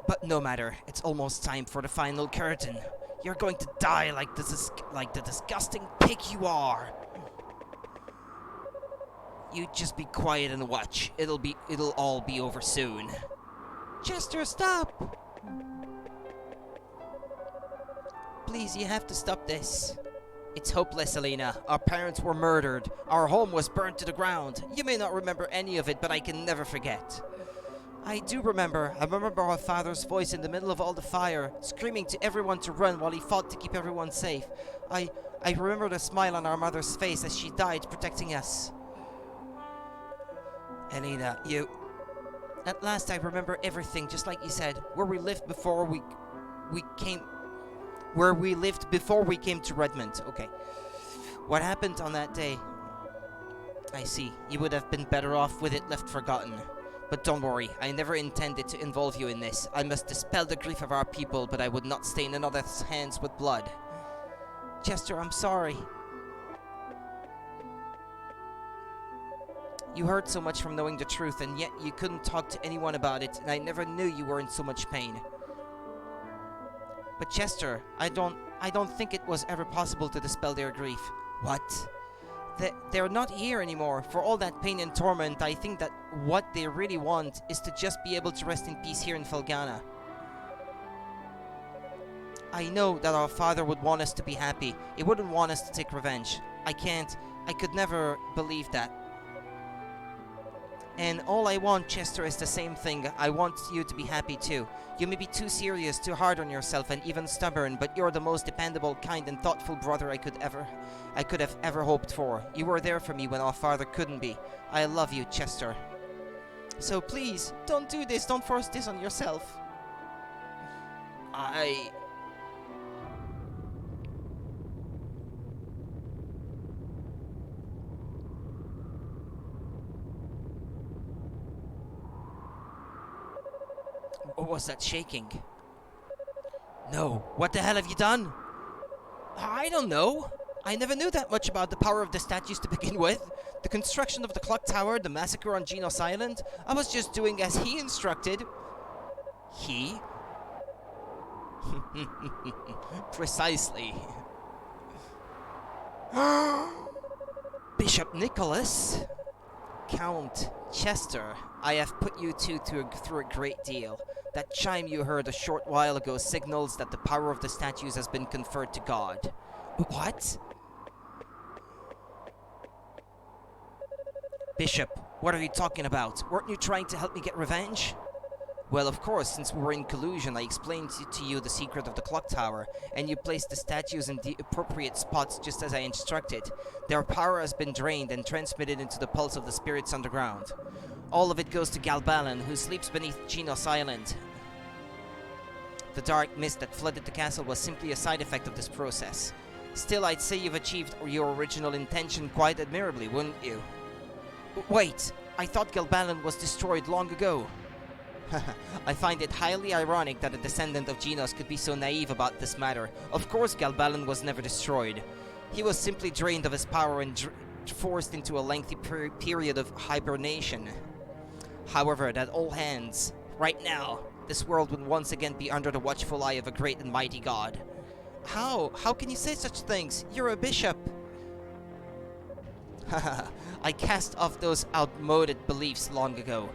But no matter, it's almost time for the final curtain. You're going to die like the disgusting pig you are. You just be quiet and watch. It'll all be over soon. Chester, stop! Please, you have to stop this. It's hopeless, Elena. Our parents were murdered. Our home was burnt to the ground. You may not remember any of it, but I can never forget. I do remember. I remember our father's voice in the middle of all the fire, screaming to everyone to run while he fought to keep everyone safe. I remember the smile on our mother's face as she died protecting us. Elena, you... At last I remember everything, just like you said. Where we lived before we came to Redmond. Okay. What happened on that day? I see. You would have been better off with it left forgotten. But don't worry, I never intended to involve you in this. I must dispel the grief of our people, but I would not stain another's hands with blood. Chester, I'm sorry. You heard so much from knowing the truth, and yet you couldn't talk to anyone about it, and I never knew you were in so much pain. But Chester, I don't think it was ever possible to dispel their grief. What? They're not here anymore. For all that pain and torment, I think that what they really want is to just be able to rest in peace here in Felghana. I know that our father would want us to be happy. He wouldn't want us to take revenge. I could never believe that. And all I want, Chester, is the same thing. I want you to be happy too. You may be too serious, too hard on yourself, and even stubborn, but you're the most dependable, kind, and thoughtful brother I could have ever hoped for. You were there for me when our father couldn't be. I love you, Chester. So please, don't do this. Don't force this on yourself. What was that shaking? No. What the hell have you done? I don't know. I never knew that much about the power of the statues to begin with. The construction of the clock tower, the massacre on Genos Island. I was just doing as he instructed. He? Precisely. Bishop Nicholas? Count Chester, I have put you two through a great deal. That chime you heard a short while ago signals that the power of the statues has been conferred to God. What? Bishop, what are you talking about? Weren't you trying to help me get revenge? Well, of course, since we were in collusion, I explained to you the secret of the clock tower, and you placed the statues in the appropriate spots just as I instructed. Their power has been drained and transmitted into the pulse of the spirits underground. All of it goes to Galbalan, who sleeps beneath Genos Island. The dark mist that flooded the castle was simply a side effect of this process. Still, I'd say you've achieved your original intention quite admirably, wouldn't you? Wait, I thought Galbalan was destroyed long ago. I find it highly ironic that a descendant of Genos could be so naive about this matter. Of course Galbalan was never destroyed. He was simply drained of his power and forced into a lengthy period of hibernation. However, at all hands, right now, this world would once again be under the watchful eye of a great and mighty God. How? How can you say such things? You're a bishop. I cast off those outmoded beliefs long ago.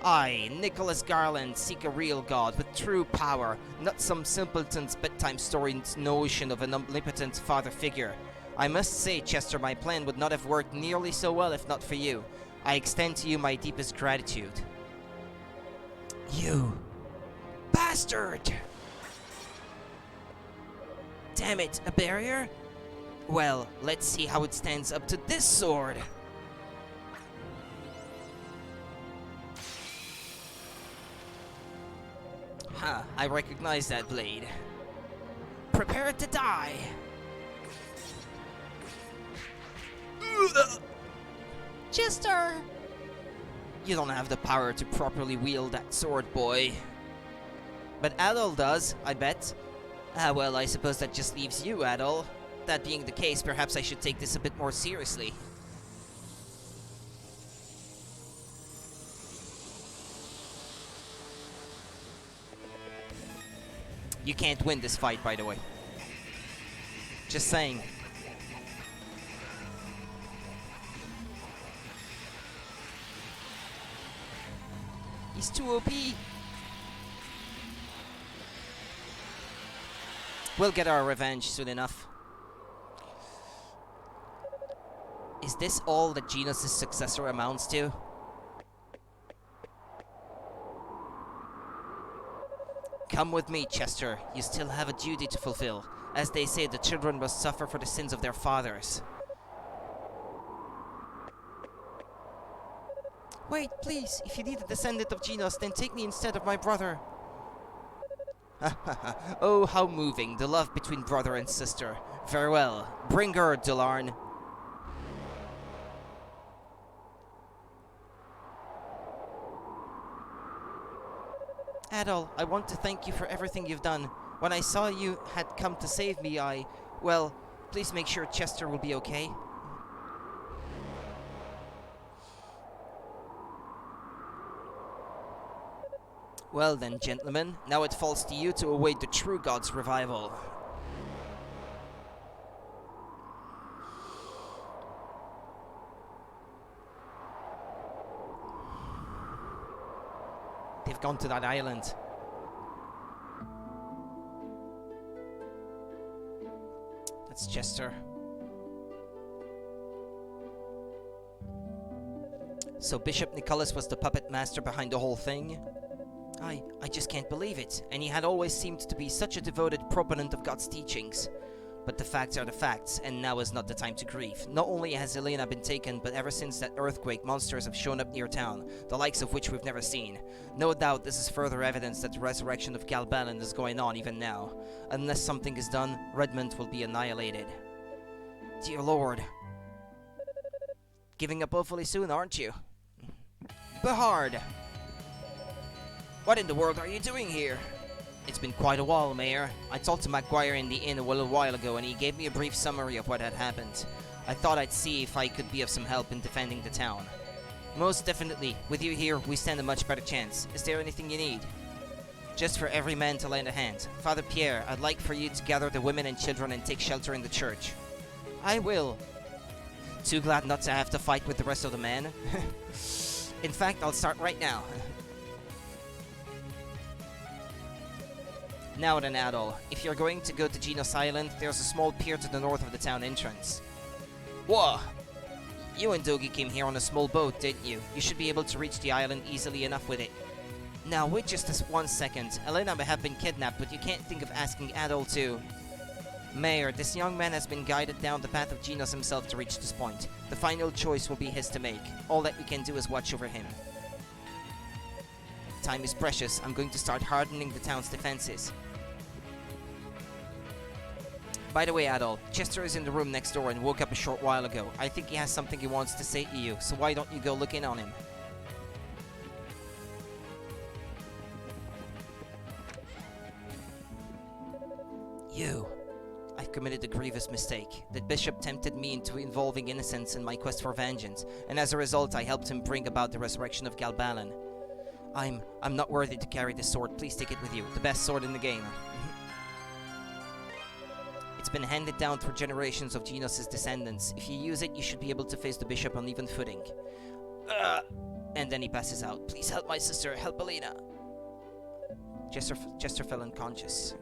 I, Nicholas Garland, seek a real God with true power, not some simpleton's bedtime story's notion of an omnipotent father figure. I must say, Chester, my plan would not have worked nearly so well if not for you. I extend to you my deepest gratitude. You bastard! Damn it, a barrier? Well, let's see how it stands up to this sword. Ha, I recognize that blade. Prepare to die! Chester! You don't have the power to properly wield that sword, boy. But Adol does, I bet. Ah, well, I suppose that just leaves you, Adol. That being the case, perhaps I should take this a bit more seriously. You can't win this fight, by the way. Just saying. He's too OP. We'll get our revenge soon enough. Is this all that Genos' successor amounts to? Come with me, Chester. You still have a duty to fulfill. As they say, the children must suffer for the sins of their fathers. Wait, please. If you need a descendant of Genos, then take me instead of my brother. Oh, how moving, the love between brother and sister. Very well. Bring her, Dularn. Adol, I want to thank you for everything you've done. When I saw you had come to save me, well, please make sure Chester will be okay. Well then, gentlemen, now it falls to you to await the true God's revival. They've gone to that island. That's Chester. So Bishop Nicholas was the puppet master behind the whole thing? I just can't believe it. And he had always seemed to be such a devoted proponent of God's teachings. But the facts are the facts, and now is not the time to grieve. Not only has Helena been taken, but ever since that earthquake, monsters have shown up near town, the likes of which we've never seen. No doubt this is further evidence that the resurrection of Galbalan is going on even now. Unless something is done, Redmond will be annihilated. Dear Lord. Giving up awfully soon, aren't you? Behard! What in the world are you doing here? It's been quite a while, Mayor. I talked to Maguire in the inn a little while ago, and he gave me a brief summary of what had happened. I thought I'd see if I could be of some help in defending the town. Most definitely. With you here, we stand a much better chance. Is there anything you need? Just for every man to lend a hand. Father Pierre, I'd like for you to gather the women and children and take shelter in the church. I will. Too glad not to have to fight with the rest of the men? In fact, I'll start right now. Now then, Adol, if you're going to go to Genos Island, there's a small pier to the north of the town entrance. Whoa! You and Dogi came here on a small boat, didn't you? You should be able to reach the island easily enough with it. Now, wait just 1 second. Elena may have been kidnapped, but you can't think of asking Adol to... Mayor, this young man has been guided down the path of Genos himself to reach this point. The final choice will be his to make. All that we can do is watch over him. Time is precious. I'm going to start hardening the town's defenses. By the way, Adol, Chester is in the room next door and woke up a short while ago. I think he has something he wants to say to you, so why don't you go look in on him? You. I've committed a grievous mistake. The bishop tempted me into involving innocents in my quest for vengeance, and as a result I helped him bring about the resurrection of Galbalan. I'm not worthy to carry this sword. Please take it with you. The best sword in the game. It's been handed down through generations of Genos' descendants. If you use it, you should be able to face the bishop on even footing. And then he passes out. Please help my sister. Help Elena. Chester fell unconscious.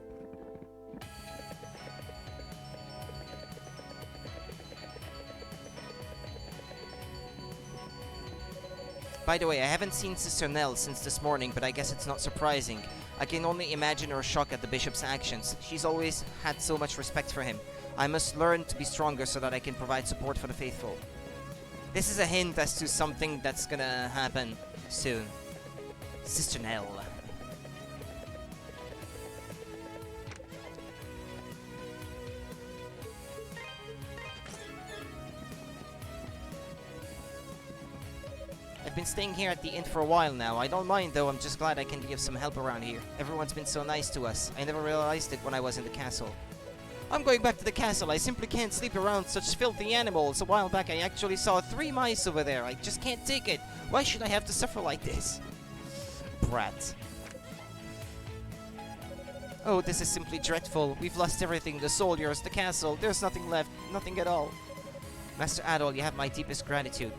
By the way, I haven't seen Sister Nell since this morning, but I guess it's not surprising. I can only imagine her shock at the bishop's actions. She's always had so much respect for him. I must learn to be stronger so that I can provide support for the faithful. This is a hint as to something that's gonna happen soon. Sister Nell. I've been staying here at the inn for a while now. I don't mind though, I'm just glad I can be of some help around here. Everyone's been so nice to us. I never realized it when I was in the castle. I'm going back to the castle. I simply can't sleep around such filthy animals. A while back I actually saw 3 mice over there. I just can't take it. Why should I have to suffer like this? Brat. Oh, this is simply dreadful. We've lost everything. The soldiers, the castle. There's nothing left. Nothing at all. Master Adol, you have my deepest gratitude.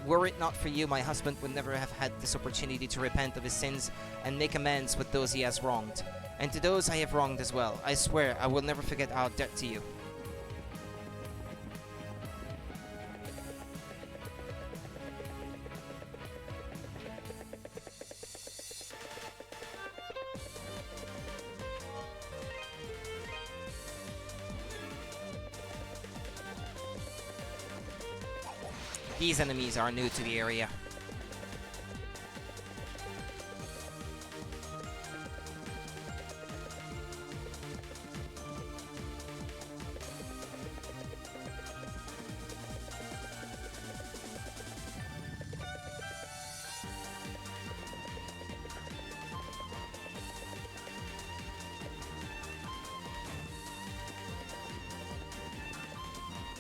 Were it not for you, my husband would never have had this opportunity to repent of his sins and make amends with those he has wronged. And to those I have wronged as well. I swear I will never forget our debt to you. These enemies are new to the area.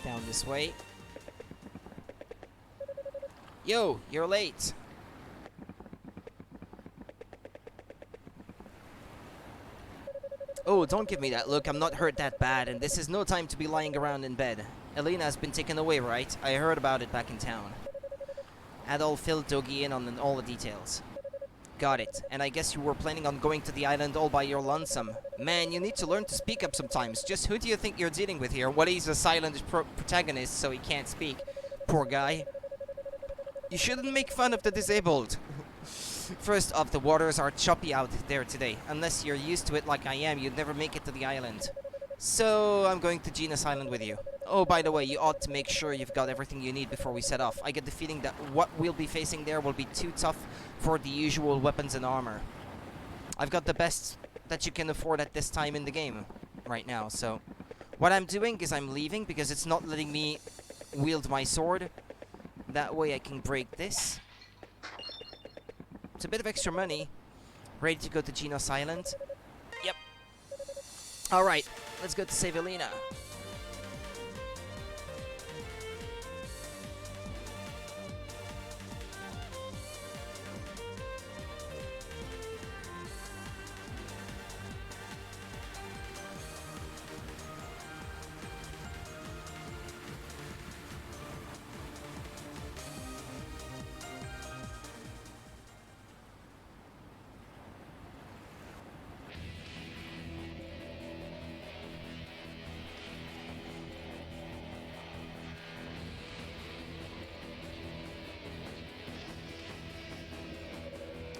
Down this way. Yo, you're late. Oh, don't give me that look. I'm not hurt that bad, and this is no time to be lying around in bed. Elena has been taken away, right? I heard about it back in town. Adolf filled Dogi in on all the details. Got it. And I guess you were planning on going to the island all by your lonesome. Man, you need to learn to speak up sometimes. Just who do you think you're dealing with here? What, he's a silent protagonist, so he can't speak. Poor guy. You shouldn't make fun of the disabled. First off, the waters are choppy out there today. Unless you're used to it like I am, you'd never make it to the island. So, I'm going to Genus Island with you. Oh, by the way, you ought to make sure you've got everything you need before we set off. I get the feeling that what we'll be facing there will be too tough for the usual weapons and armor. I've got the best that you can afford at this time in the game right now, so... What I'm doing is I'm leaving because it's not letting me wield my sword. That way I can break this. It's a bit of extra money. Ready to go to Genos Island? Yep. Alright, let's go to save Elena.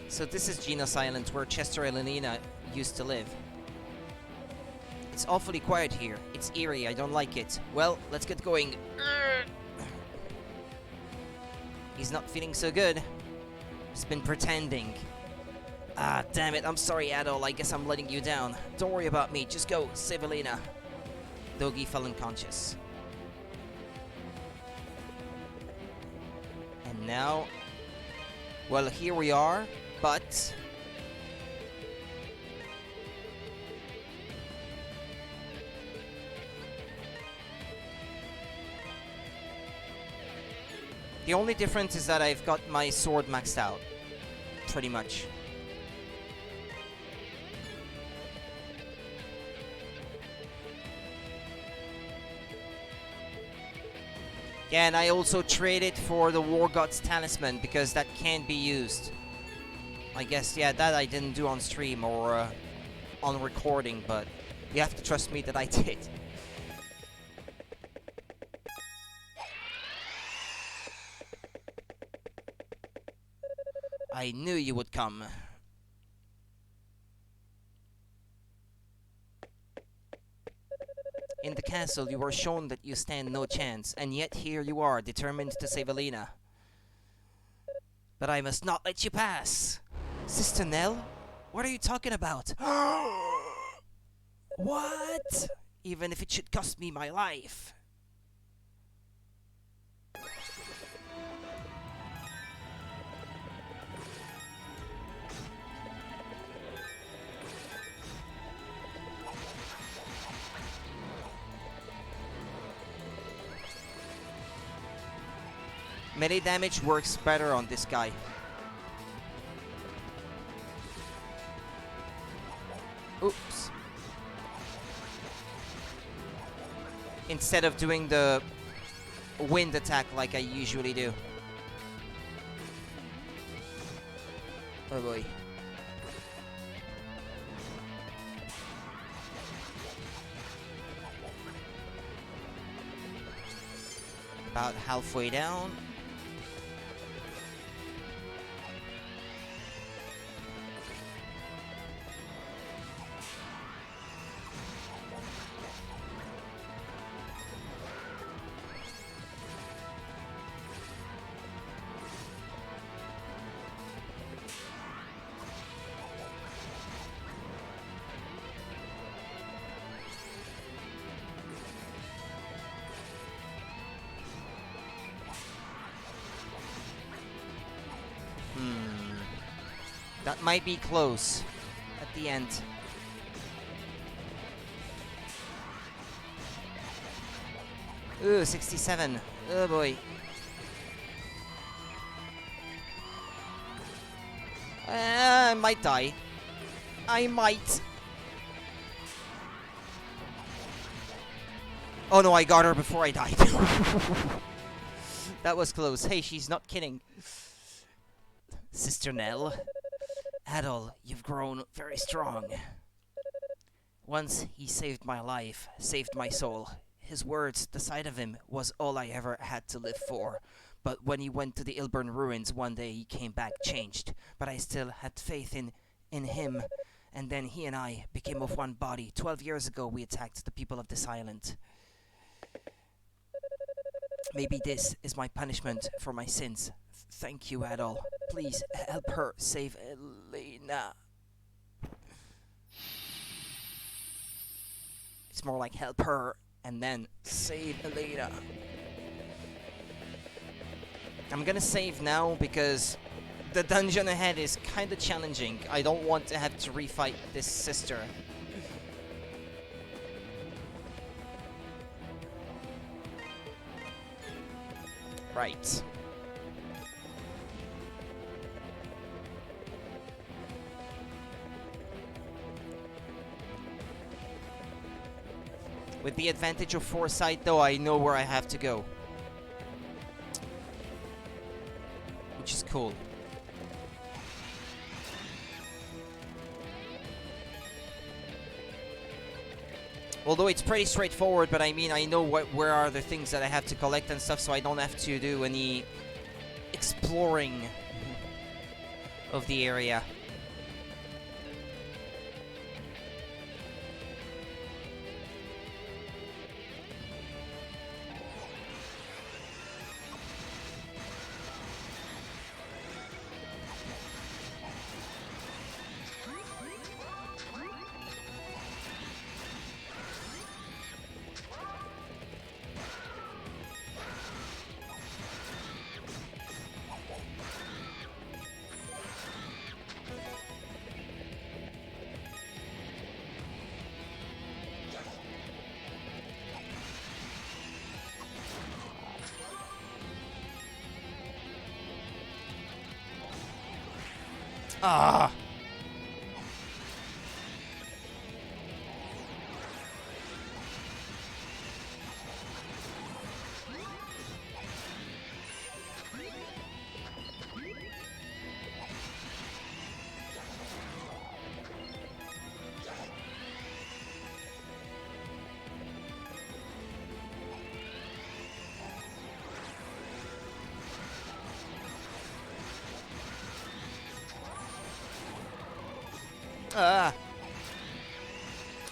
So this is Genos Island, where Chester and Elena used to live. It's awfully quiet here. It's eerie, I don't like it. Well, let's get going. He's not feeling so good. He's been pretending. Ah, damn it, I'm sorry, Adol. I guess I'm letting you down. Don't worry about me, just go, save Elena. Dogi fell unconscious. And now... Well, here we are. But the only difference is that I've got my sword maxed out, pretty much. Yeah, and I also traded for the War God's Talisman because that can't be used. I guess, yeah, that I didn't do on stream or on recording, but you have to trust me that I did. I knew you would come. In the castle, you were shown that you stand no chance, and yet here you are, determined to save Elena. But I must not let you pass. Sister Nell? What are you talking about? What? Even if it should cost me my life. Melee damage works better on this guy. Oops. Instead of doing the wind attack like I usually do. Oh boy. About halfway down. That might be close at the end. Ooh, 67. Oh boy. I might die. I might. Oh no, I got her before I died. That was close. Hey, she's not kidding. Sister Nell. Adol, you've grown very strong. Once he saved my life, saved my soul. His words, the sight of him, was all I ever had to live for. But when he went to the Ilburn ruins one day, he came back changed. But I still had faith in him. And then he and I became of one body. 12 years ago, we attacked the people of this island. Maybe this is my punishment for my sins. Thank you, Adol. Please help her save Elena. It's more like help her and then save Elena. I'm gonna save now because the dungeon ahead is kinda challenging. I don't want to have to refight this sister. Right. With the advantage of foresight, though, I know where I have to go. Which is cool. Although it's pretty straightforward, but I mean, I know where are the things that I have to collect and stuff, so I don't have to do any exploring of the area. Ah.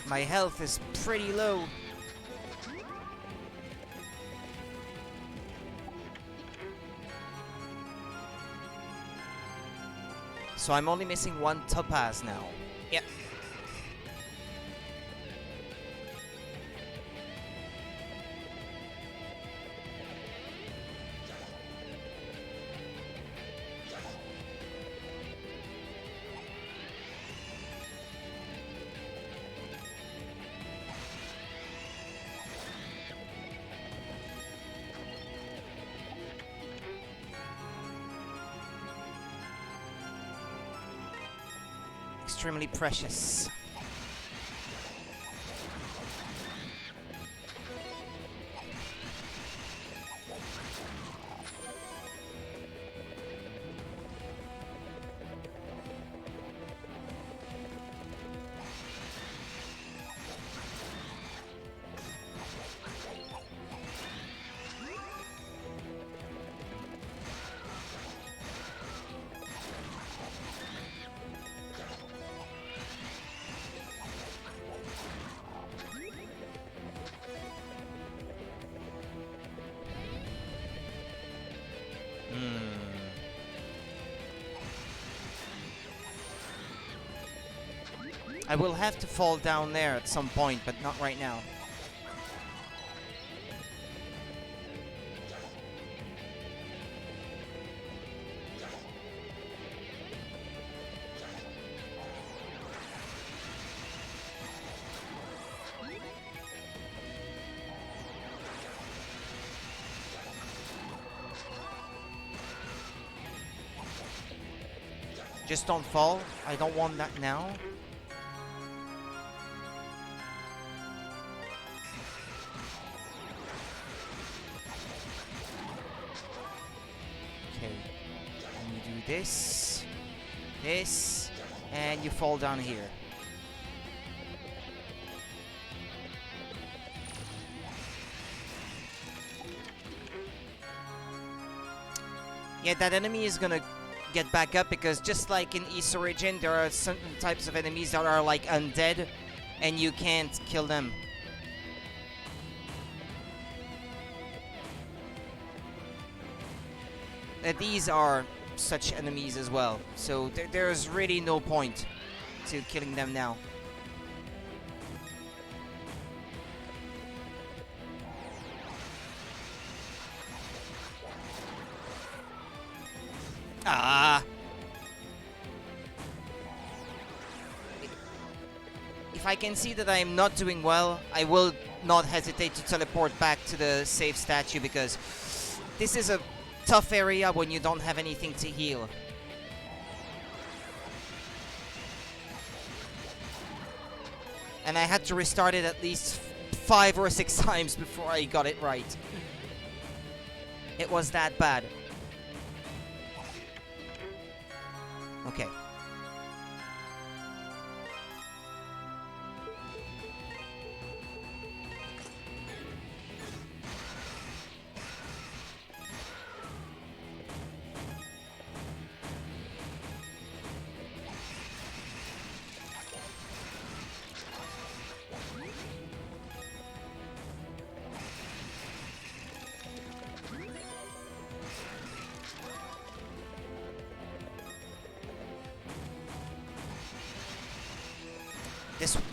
My health is pretty low. So I'm only missing one topaz now. Yep. Extremely precious. I will have to fall down there at some point, but not right now. Just don't fall. I don't want that now. Okay. And you do this, this, and you fall down here. Yeah, that enemy is gonna get back up because just like in East Origin, there are certain types of enemies that are like undead and you can't kill them. These are such enemies as well, so there's really no point to killing them now. Ah! If I can see that I am not doing well, I will not hesitate to teleport back to the safe statue because this is a tough area when you don't have anything to heal. And I had to restart it at least 5 or 6 times before I got it right. It was that bad. Okay.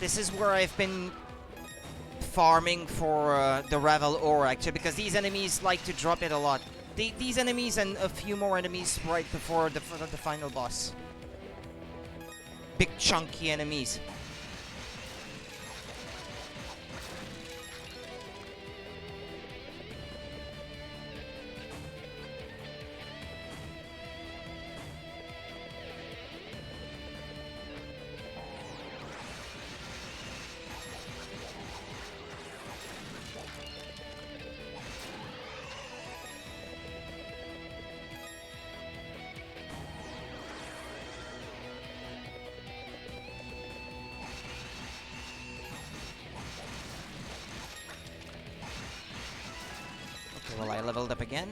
This is where I've been farming for the Ravel ore, actually, because these enemies like to drop it a lot. These enemies and a few more enemies right before the final boss. Big chunky enemies. Well, I leveled up again.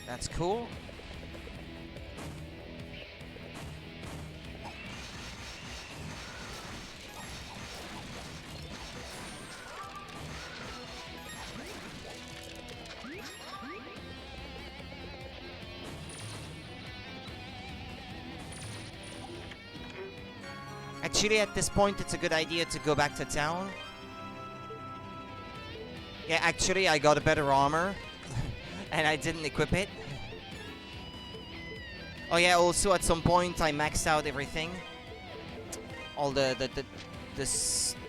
That's cool. Actually, at this point, it's a good idea to go back to town. Yeah, actually, I got a better armor. And I didn't equip it. Oh yeah, also at some point I maxed out everything. All the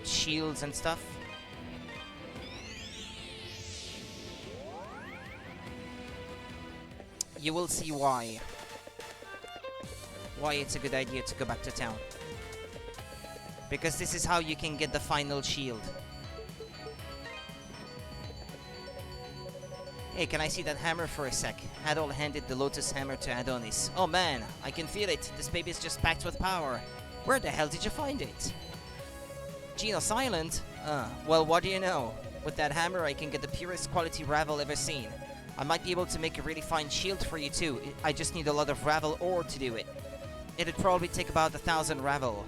shields and stuff. You will see why. Why it's a good idea to go back to town. Because this is how you can get the final shield. Hey, can I see that hammer for a sec? Adol handed the Lotus Hammer to Adonis. Oh man, I can feel it. This baby is just packed with power. Where the hell did you find it? Genos Island? Well, what do you know? With that hammer, I can get the purest quality Ravel ever seen. I might be able to make a really fine shield for you too. I just need a lot of Ravel ore to do it. It'd probably take about 1,000 Ravel.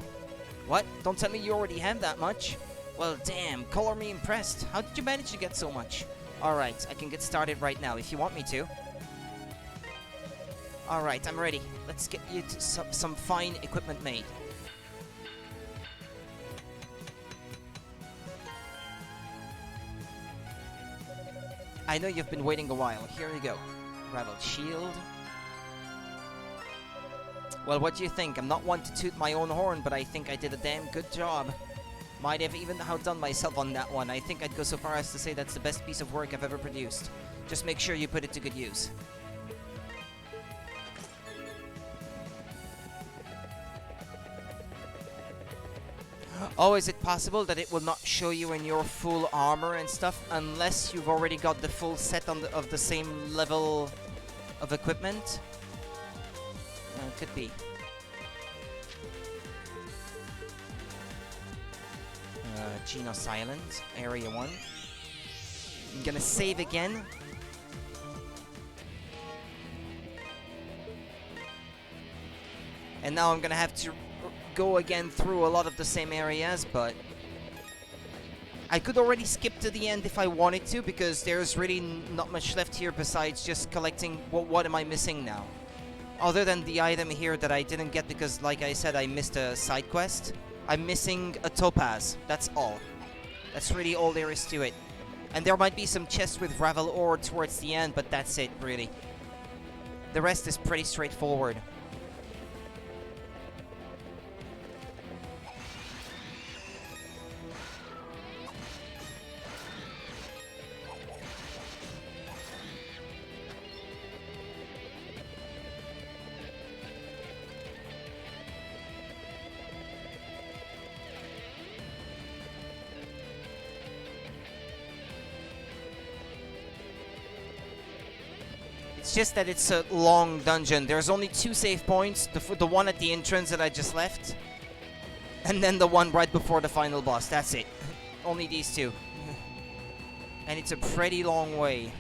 What? Don't tell me you already have that much? Well, damn, color me impressed. How did you manage to get so much? Alright, I can get started right now if you want me to. Alright, I'm ready. Let's get you to some fine equipment made. I know you've been waiting a while. Here you go. Raveled shield. Well, what do you think? I'm not one to toot my own horn, but I think I did a damn good job. Might have even outdone myself on that one. I think I'd go so far as to say that's the best piece of work I've ever produced. Just make sure you put it to good use. Oh, is it possible that it will not show you in your full armor and stuff unless you've already got the full set on of the same level of equipment? Could be. Genos Island, Area 1. I'm gonna save again. And now I'm gonna have to go again through a lot of the same areas, but I could already skip to the end if I wanted to, because there's really not much left here besides just collecting. What am I missing now? Other than the item here that I didn't get because, like I said, I missed a side quest. I'm missing a topaz. That's all. That's really all there is to it. And there might be some chests with Ravel ore towards the end, but that's it, really. The rest is pretty straightforward. It's just that it's a long dungeon. There's only 2 save points. The one at the entrance that I just left. And then the one right before the final boss. That's it. Only these 2. And it's a pretty long way.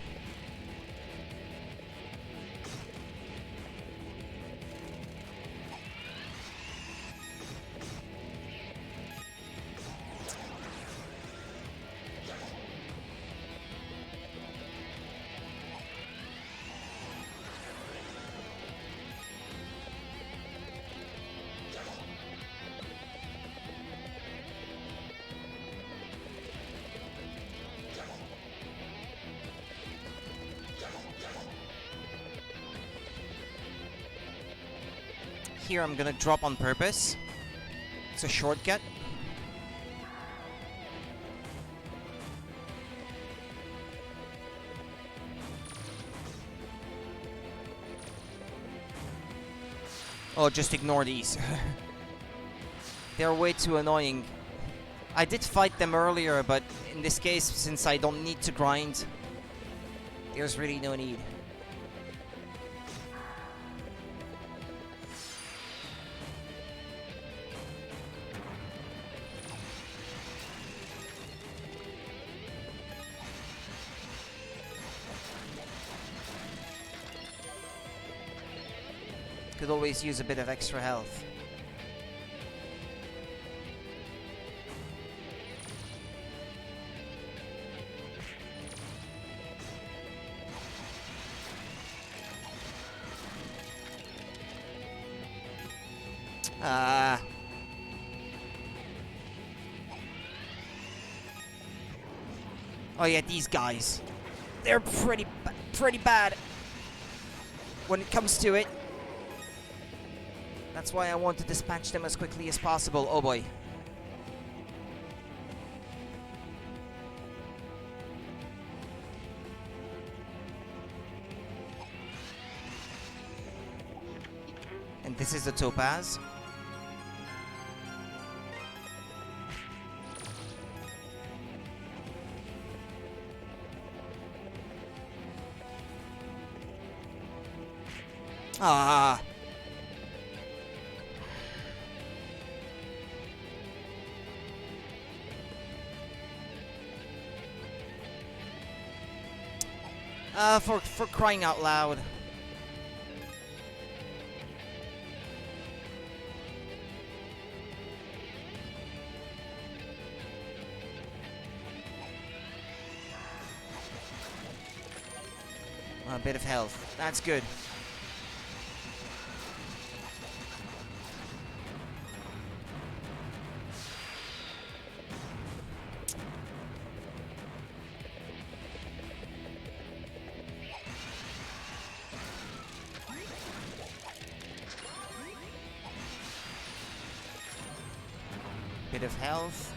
Here I'm gonna drop on purpose. It's a shortcut. Oh, just ignore these. They're way too annoying. I did fight them earlier, but in this case, since I don't need to grind, there's really no need. Could always use a bit of extra health. Oh yeah, these guys. They're pretty bad when it comes to it. That's why I want to dispatch them as quickly as possible. Oh boy. And this is the topaz. Ah. For crying out loud. A bit of health. That's good. bit of health.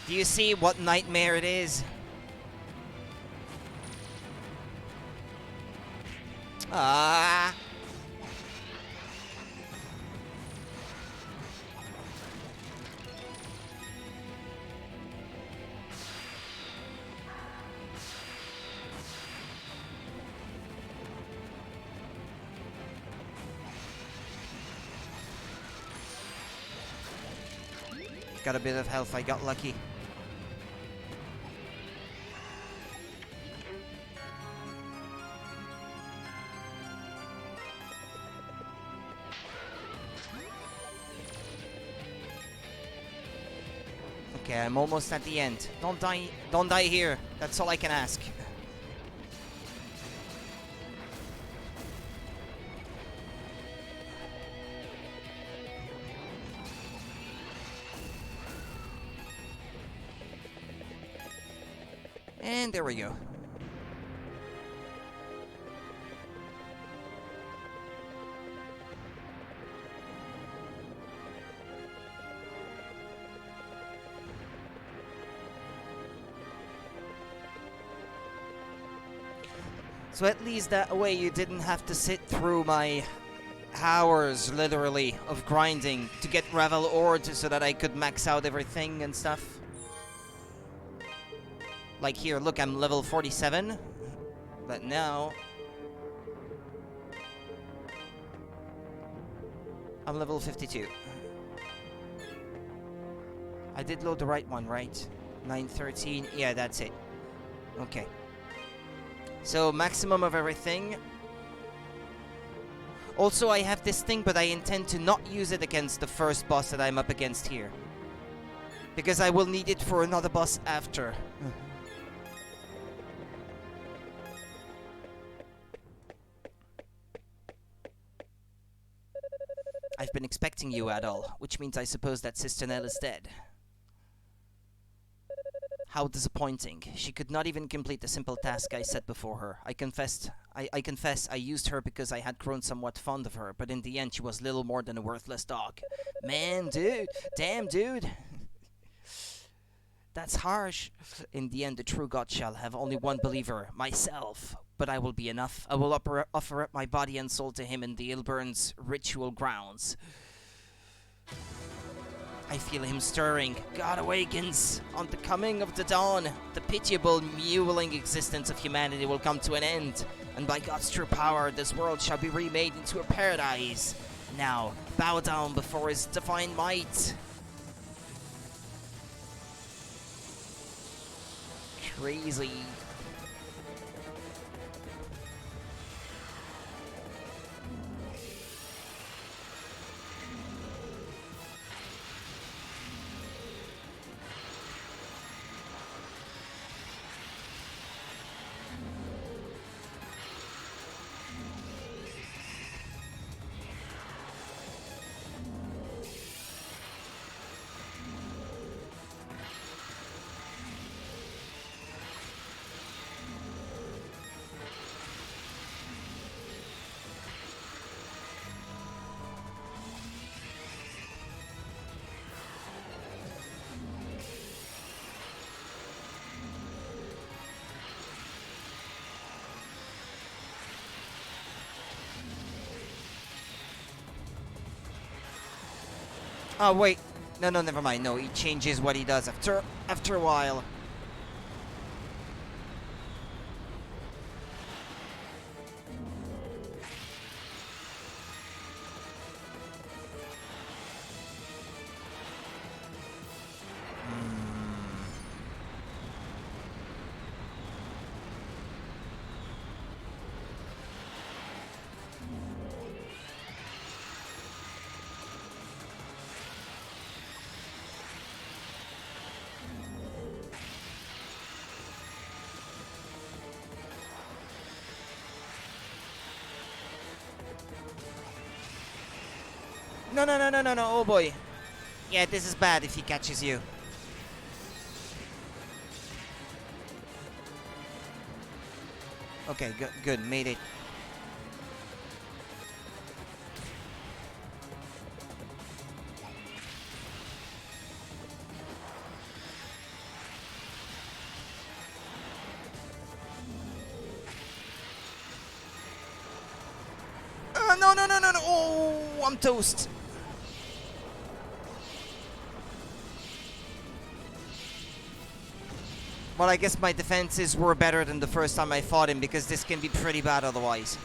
Do you see what nightmare it is? Ah. Got a bit of health, I got lucky. Okay, I'm almost at the end. Don't die here. That's all I can ask. And there we go. So at least that way you didn't have to sit through my hours, literally, of grinding to get Ravel Ore so that I could max out everything and stuff. Like here, look, I'm level 47, but now I'm level 52. I did load the right one, right? 913, yeah, that's it. Okay. So, maximum of everything. Also, I have this thing, but I intend to not use it against the first boss that I'm up against here. Because I will need it for another boss after. I've been expecting you, Adol, which means I suppose that Sister Nell is dead. How disappointing. She could not even complete the simple task I set before her. I confess I used her because I had grown somewhat fond of her, but in the end she was little more than a worthless dog. Man, dude. Damn, dude. That's harsh. In the end, the true God shall have only one believer, myself. But I will be enough. I will offer up my body and soul to him in the Ilburn's ritual grounds. I feel him stirring. God awakens. On the coming of the dawn, the pitiable, mewling existence of humanity will come to an end. And by God's true power, this world shall be remade into a paradise. Now, bow down before his divine might. Crazy. Oh, wait. No, never mind. No, he changes what he does after a while. No, no, no, no, no, no. Oh boy. Yeah, this is bad if he catches you. Okay, good, good, made it. No, no, no, no, no. Oh, I'm toast. Well, I guess my defenses were better than the first time I fought him, because this can be pretty bad otherwise.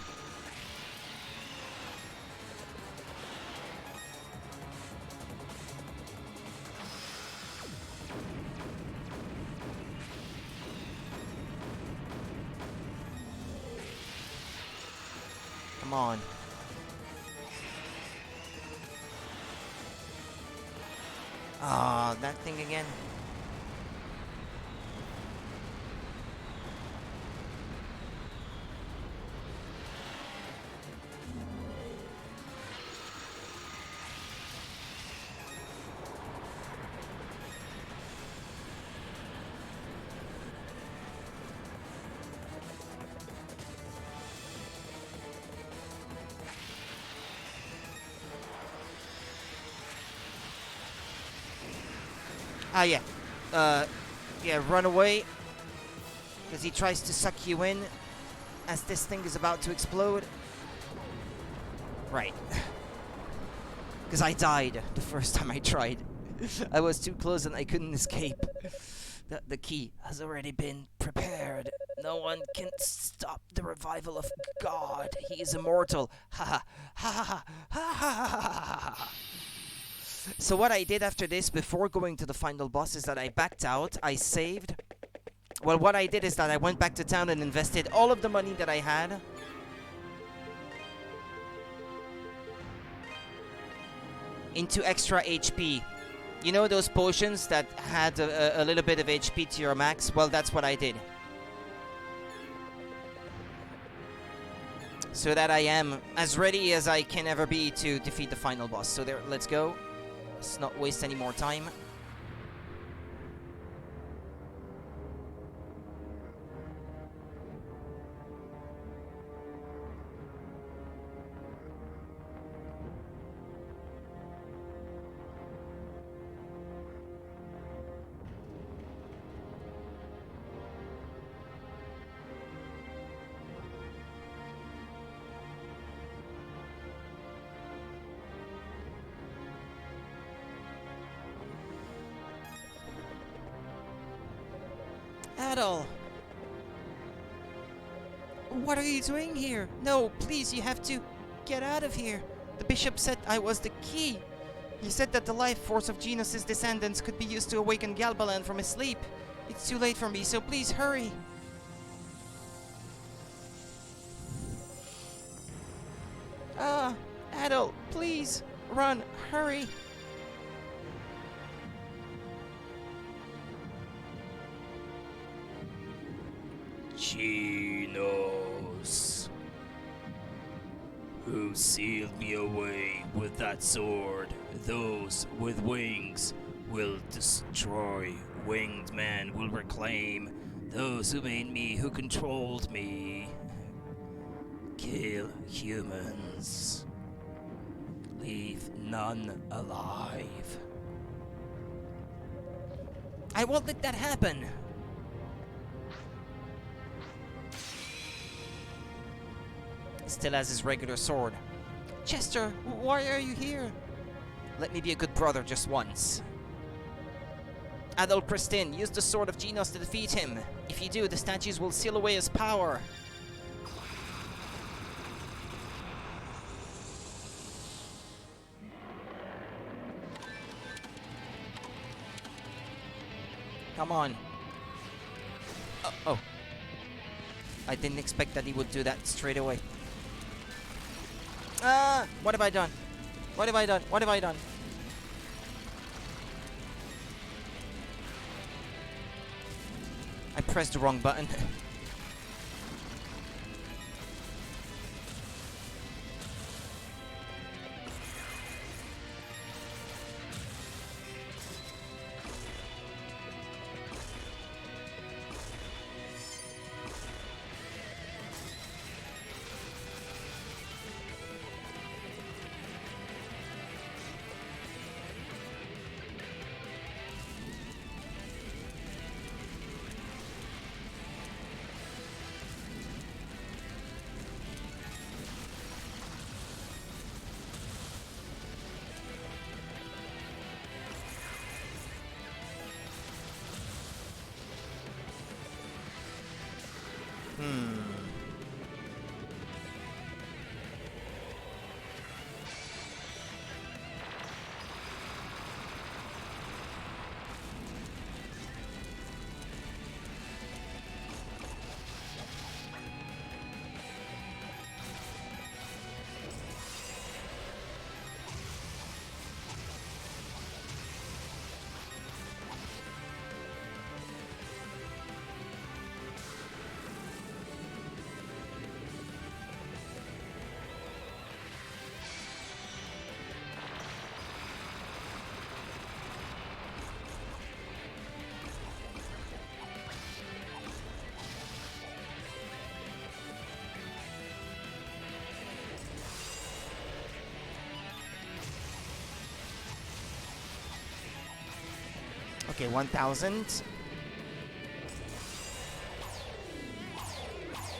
Come on. Ah, that thing again. Ah, yeah. Yeah, run away. Because he tries to suck you in as this thing is about to explode. Right. Because I died the first time I tried. I was too close and I couldn't escape. The key has already been prepared. No one can stop the revival of God. He is immortal. Ha ha ha ha ha ha ha. So what I did after this, before going to the final boss, is that I backed out, I saved. Well, what I did is that I went back to town and invested all of the money that I had. Into extra HP. You know those potions that had a little bit of HP to your max? Well, that's what I did. So that I am as ready as I can ever be to defeat the final boss. So there, let's go. Let's not waste any more time. Adol! What are you doing here? No, please, you have to get out of here. The bishop said I was the key. He said that the life force of Genos's descendants could be used to awaken Galbalan from his sleep. It's too late for me, so please hurry. Adol, please, run, hurry. Genos, who sealed me away with that sword. Those with wings will destroy. Winged men will reclaim those who made me, who controlled me. Kill humans. Leave none alive. I won't let that happen. Still has his regular sword. Chester, why are you here? Let me be a good brother just once. Adol Pristin, use the sword of Genos to defeat him. If you do, the statues will seal away his power. Come on. Oh. I didn't expect that he would do that straight away. What have I done? What have I done? What have I done? I pressed the wrong button. Hmm. Okay, 1,000.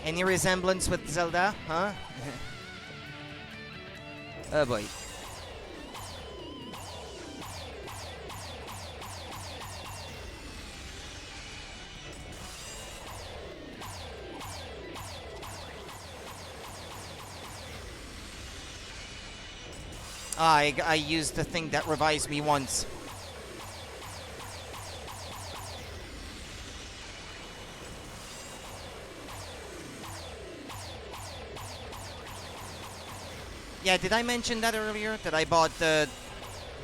Any resemblance with Zelda, huh? Oh boy. I used the thing that revives me once. Yeah, did I mention that earlier? That I bought the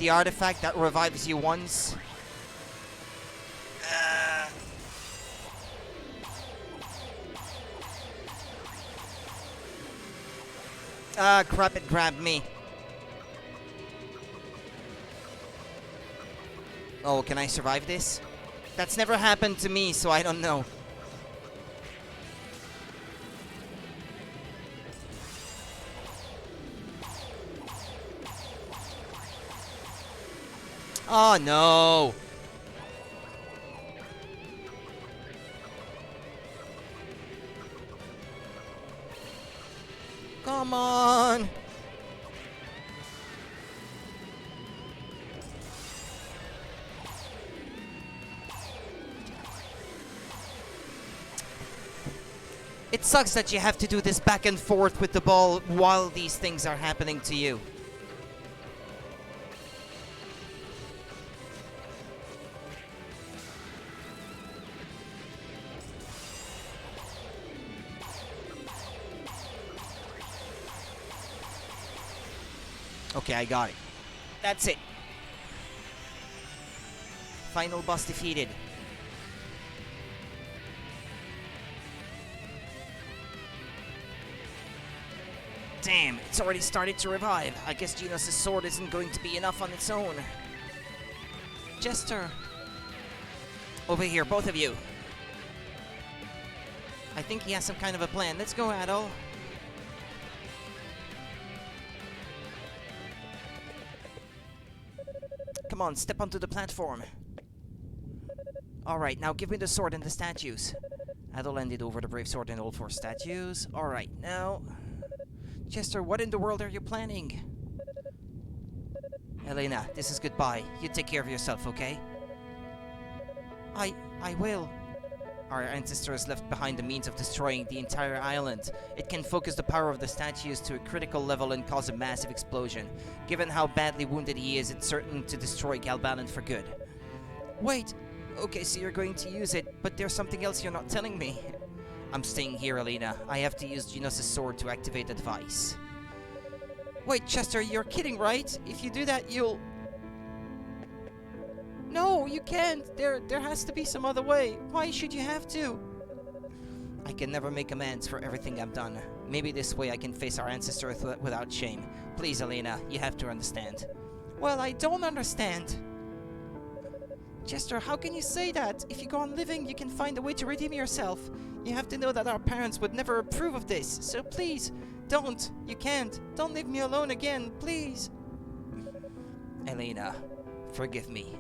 artifact that revives you once? Crap, it grabbed me. Oh, can I survive this? That's never happened to me, so I don't know. Oh, no. Come on. It sucks that you have to do this back and forth with the ball while these things are happening to you. Okay, I got it. That's it. Final boss defeated. Damn, it's already started to revive. I guess Genos' sword isn't going to be enough on its own. Jester. Over here, both of you. I think he has some kind of a plan. Let's go, Adol. Come on, step onto the platform. Alright, now give me the sword and the statues. Adol handed over the brave sword and all 4 statues. Alright, now... Chester, what in the world are you planning? Elena, this is goodbye. You take care of yourself, okay? I will. Our ancestors left behind the means of destroying the entire island. It can focus the power of the statues to a critical level and cause a massive explosion. Given how badly wounded he is, it's certain to destroy Galbanon for good. Wait! Okay, so you're going to use it, but there's something else you're not telling me. I'm staying here, Alina. I have to use Genos' sword to activate the device. Wait, Chester, you're kidding, right? If you do that, you'll... No, you can't! There has to be some other way. Why should you have to? I can never make amends for everything I've done. Maybe this way I can face our ancestors without shame. Please, Alina, you have to understand. Well, I don't understand. Chester, how can you say that? If you go on living, you can find a way to redeem yourself. You have to know that our parents would never approve of this, so please, don't. You can't. Don't leave me alone again, please. Elena, forgive me.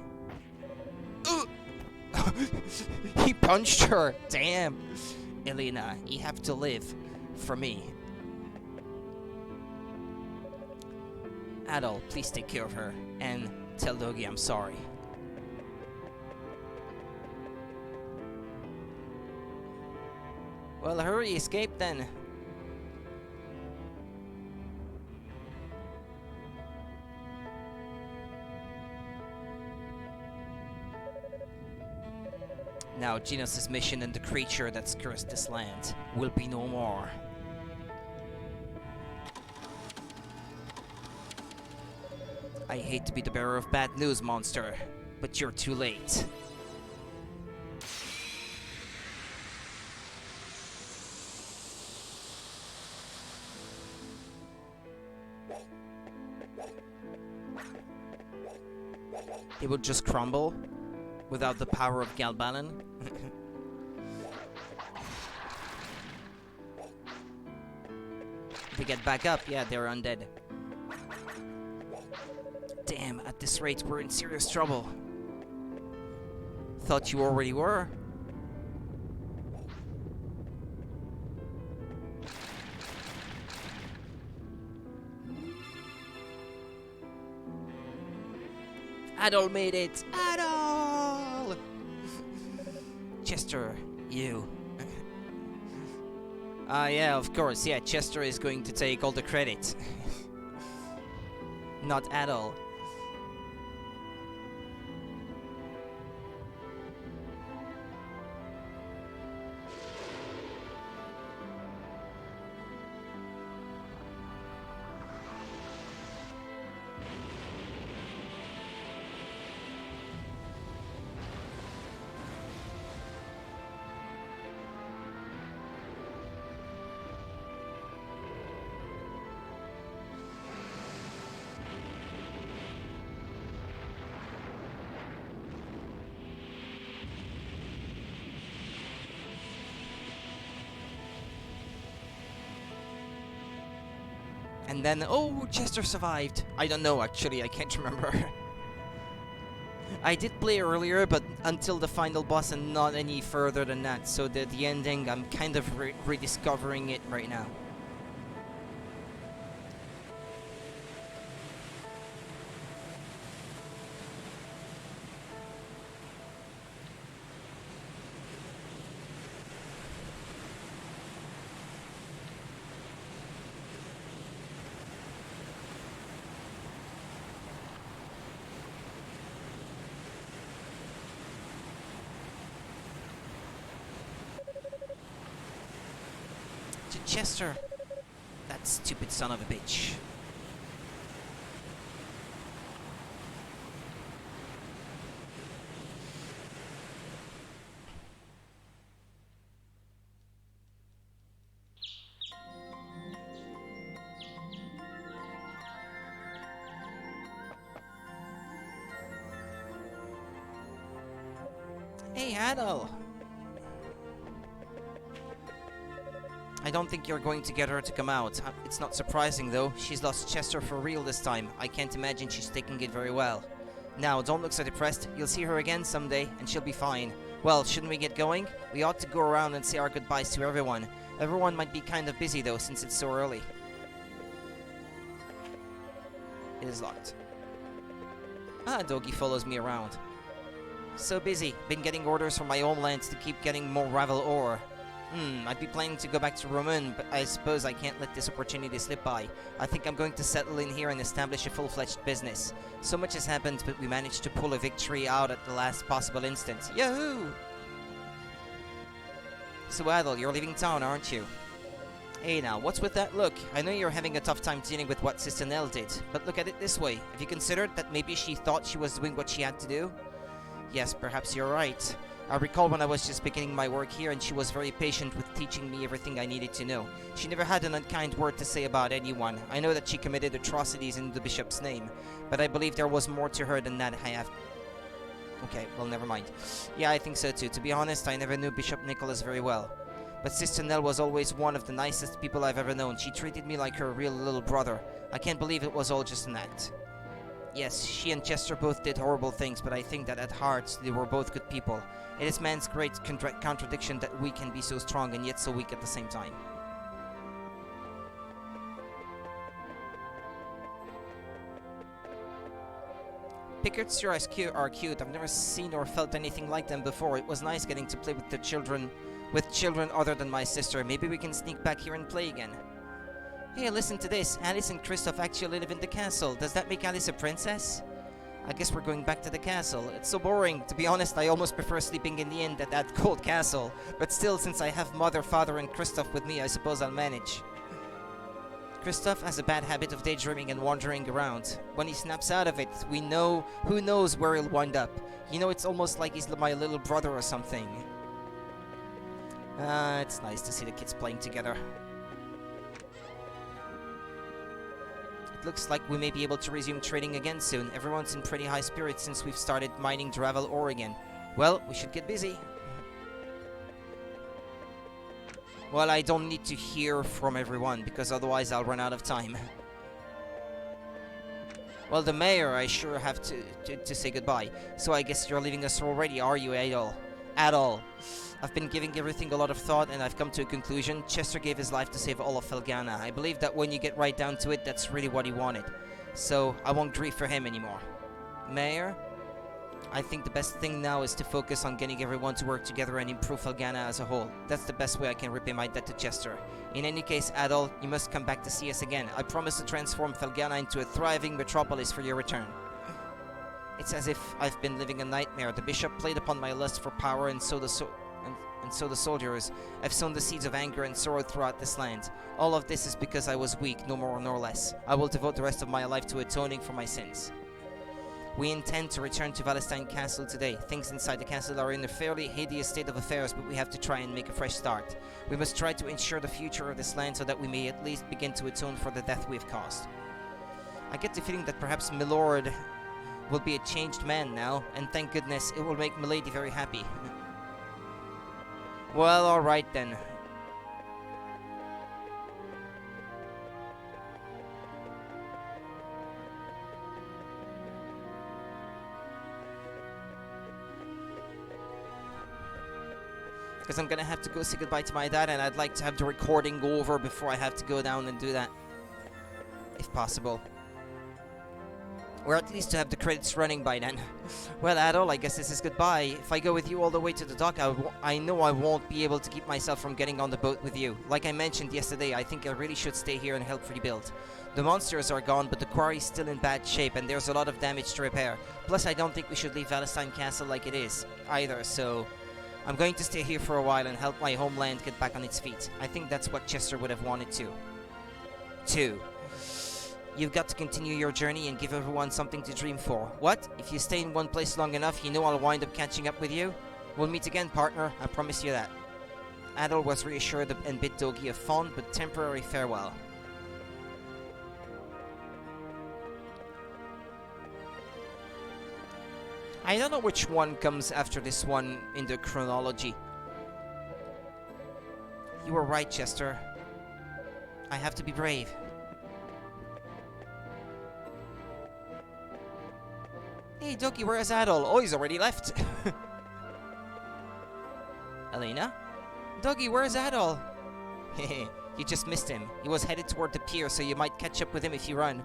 He punched her. Damn. Elena, you have to live for me. Adol, please take care of her and tell Dogi I'm sorry. Well, hurry, escape then. Now, Genos' mission and the creature that's cursed this land will be no more. I hate to be the bearer of bad news, monster, but you're too late. It would just crumble without the power of Galbalan. If they get back up, yeah, they're undead. Damn, at this rate, we're in serious trouble. Thought you already were. Adol made it! Adol! Chester, you. Yeah, of course, yeah, Chester is going to take all the credit. Not Adol. And then, oh, Chester survived. I don't know, actually, I can't remember. I did play earlier, but until the final boss and not any further than that. So the ending, I'm kind of rediscovering it right now. Chester, that stupid son of a bitch. Hey, Adol. I don't think you're going to get her to come out. It's not surprising, though. She's lost Chester for real this time. I can't imagine she's taking it very well. Now, don't look so depressed. You'll see her again someday, and she'll be fine. Well, shouldn't we get going? We ought to go around and say our goodbyes to everyone. Everyone might be kind of busy, though, since it's so early. It is locked. Doggy follows me around. So busy. Been getting orders from my homeland to keep getting more Ravel ore. I'd be planning to go back to Roman, but I suppose I can't let this opportunity slip by. I think I'm going to settle in here and establish a full-fledged business. So much has happened, but we managed to pull a victory out at the last possible instant. Yahoo! So Adol, you're leaving town, aren't you? Hey now, what's with that look? I know you're having a tough time dealing with what Sister Nell did, but look at it this way. Have you considered that maybe she thought she was doing what she had to do? Yes, perhaps you're right. I recall when I was just beginning my work here and she was very patient with teaching me everything I needed to know. She never had an unkind word to say about anyone. I know that she committed atrocities in the bishop's name, but I believe there was more to her than that. Okay, well, never mind. Yeah, I think so too. To be honest, I never knew Bishop Nicholas very well. But Sister Nell was always one of the nicest people I've ever known. She treated me like her real little brother. I can't believe it was all just an act. Yes, she and Chester both did horrible things, but I think that at heart, they were both good people. It is man's great contradiction that we can be so strong and yet so weak at the same time. Pickards are cute. I've never seen or felt anything like them before. It was nice getting to play with the children with children other than my sister. Maybe we can sneak back here and play again. Hey, listen to this. Alice and Kristoff actually live in the castle. Does that make Alice a princess? I guess we're going back to the castle. It's so boring. To be honest, I almost prefer sleeping in the inn at that cold castle. But still, since I have Mother, Father, and Kristoff with me, I suppose I'll manage. Kristoff has a bad habit of daydreaming and wandering around. When he snaps out of it, who knows where he'll wind up. You know, it's almost like he's my little brother or something. It's nice to see the kids playing together. It looks like we may be able to resume trading again soon. Everyone's in pretty high spirits since we've started mining Dravel ore again. Well, we should get busy. Well, I don't need to hear from everyone, because otherwise I'll run out of time. Well, the mayor, I sure have to say goodbye. So I guess you're leaving us already, are you, Adol? Adol. I've been giving everything a lot of thought, and I've come to a conclusion. Chester gave his life to save all of Felghana. I believe that when you get right down to it, that's really what he wanted. So I won't grieve for him anymore. Mayor? I think the best thing now is to focus on getting everyone to work together and improve Felghana as a whole. That's the best way I can repay my debt to Chester. In any case, Adol, you must come back to see us again. I promise to transform Felghana into a thriving metropolis for your return. It's as if I've been living a nightmare. The bishop played upon my lust for power, and so the soldiers. I've sown the seeds of anger and sorrow throughout this land. All of this is because I was weak, no more nor less. I will devote the rest of my life to atoning for my sins. We intend to return to Valestein Castle today. Things inside the castle are in a fairly hideous state of affairs, but we have to try and make a fresh start. We must try to ensure the future of this land so that we may at least begin to atone for the death we've caused. I get the feeling that perhaps Milord will be a changed man now, and thank goodness it will make Milady very happy. Well, alright then. Because I'm gonna have to go say goodbye to my dad, and I'd like to have the recording go over before I have to go down and do that. If possible. Or at least to have the credits running by then. Well, Adol, I guess this is goodbye. If I go with you all the way to the dock, I know I won't be able to keep myself from getting on the boat with you. Like I mentioned yesterday, I think I really should stay here and help rebuild. The monsters are gone, but the quarry's still in bad shape, and there's a lot of damage to repair. Plus, I don't think we should leave Valestein Castle like it is, either, so I'm going to stay here for a while and help my homeland get back on its feet. I think that's what Chester would have wanted to. 2. You've got to continue your journey and give everyone something to dream for. What? If you stay in one place long enough, you know I'll wind up catching up with you? We'll meet again, partner. I promise you that. Adol was reassured and bid Dogi a fond but temporary farewell. I don't know which one comes after this one in the chronology. You were right, Chester. I have to be brave. Hey, Doki, where is Adol? Oh, he's already left. Elena? Dogi, where is Adol? Hehe, you just missed him. He was headed toward the pier, so you might catch up with him if you run.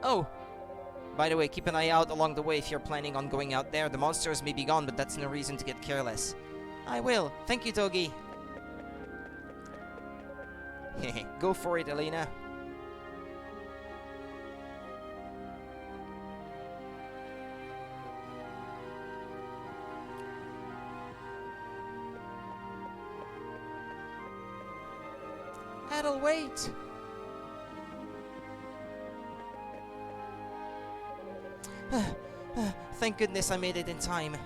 Oh! By the way, keep an eye out along the way if you're planning on going out there. The monsters may be gone, but that's no reason to get careless. I will. Thank you, Dogi. Hehe, go for it, Elena. Adol, wait! Thank goodness I made it in time.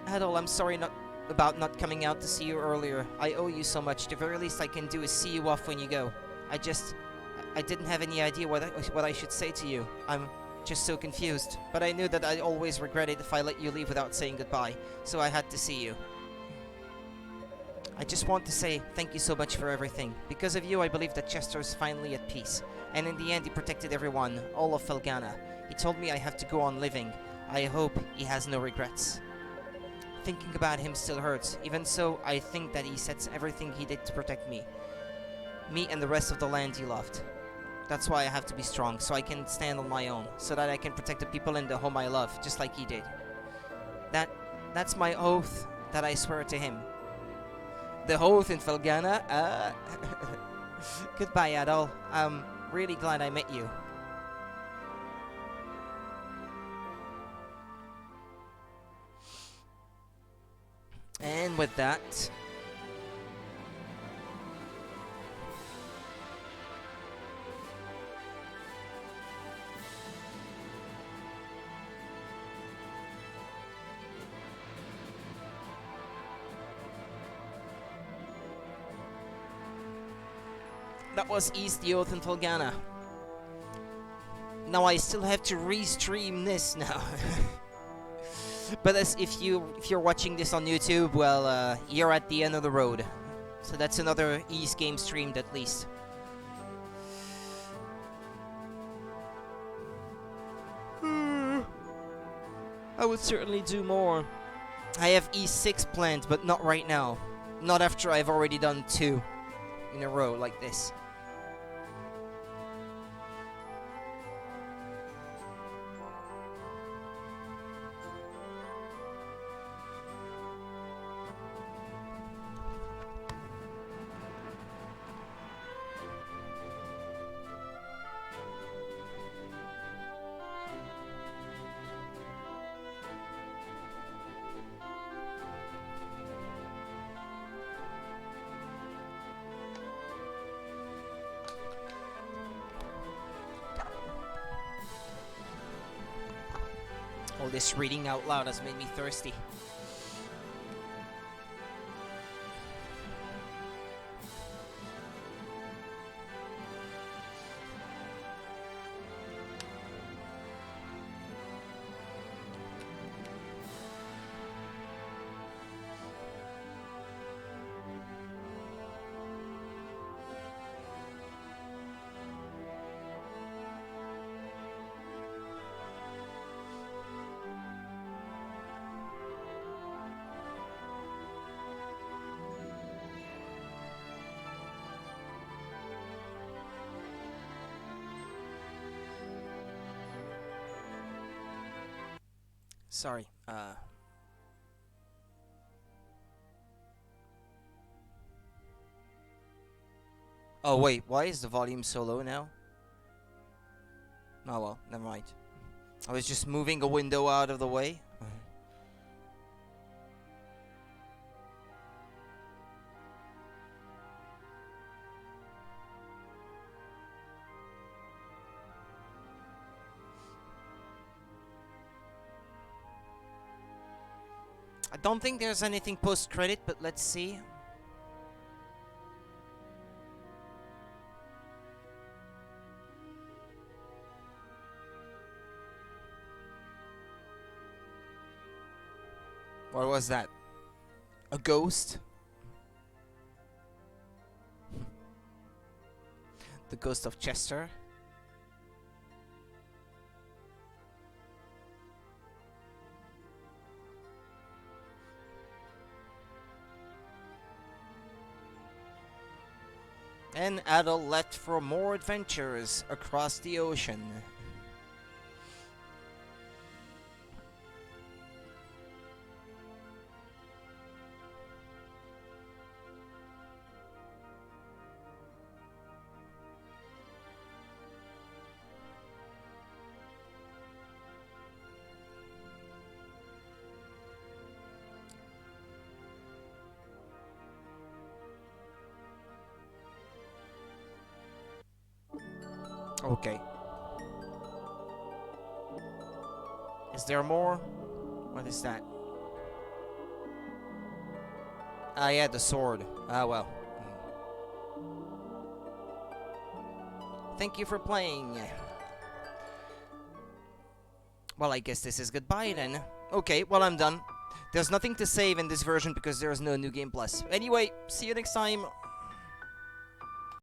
Adol, I'm sorry about not coming out to see you earlier. I owe you so much. The very least I can do is see you off when you go. I didn't have any idea what I should say to you. I'm just so confused. But I knew that I'd always regret it if I let you leave without saying goodbye. So I had to see you. I just want to say thank you so much for everything. Because of you, I believe that Chester's finally at peace. And in the end, he protected everyone, all of Felghana. He told me I have to go on living. I hope he has no regrets. Thinking about him still hurts. Even so, I think that he sets everything he did to protect me. Me and the rest of the land he loved. That's why I have to be strong, so I can stand on my own. So that I can protect the people in the home I love, just like he did. That's my oath that I swear to him. The oath in Felghana. Goodbye, Adol. I'm really glad I met you. And with that, that was East the Oath in Felghana. Now I still have to restream this now. But as if you're watching this on YouTube, well, you're at the end of the road. So that's another East game streamed at least. I would certainly do more. I have E6 planned, but not right now. Not after I've already done 2 in a row like this. All this reading out loud has made me thirsty. Sorry, Oh wait, why is the volume so low now? Oh well, never mind. I was just moving a window out of the way. I don't think there's anything post-credit, but let's see. What was that? A ghost? The ghost of Chester? And Adol left for more adventures across the ocean. Okay. Is there more? What is that? Ah, yeah, the sword. Ah, well. Thank you for playing. Well, I guess this is goodbye then. Okay, well, I'm done. There's nothing to save in this version because there's no New Game Plus. Anyway, see you next time.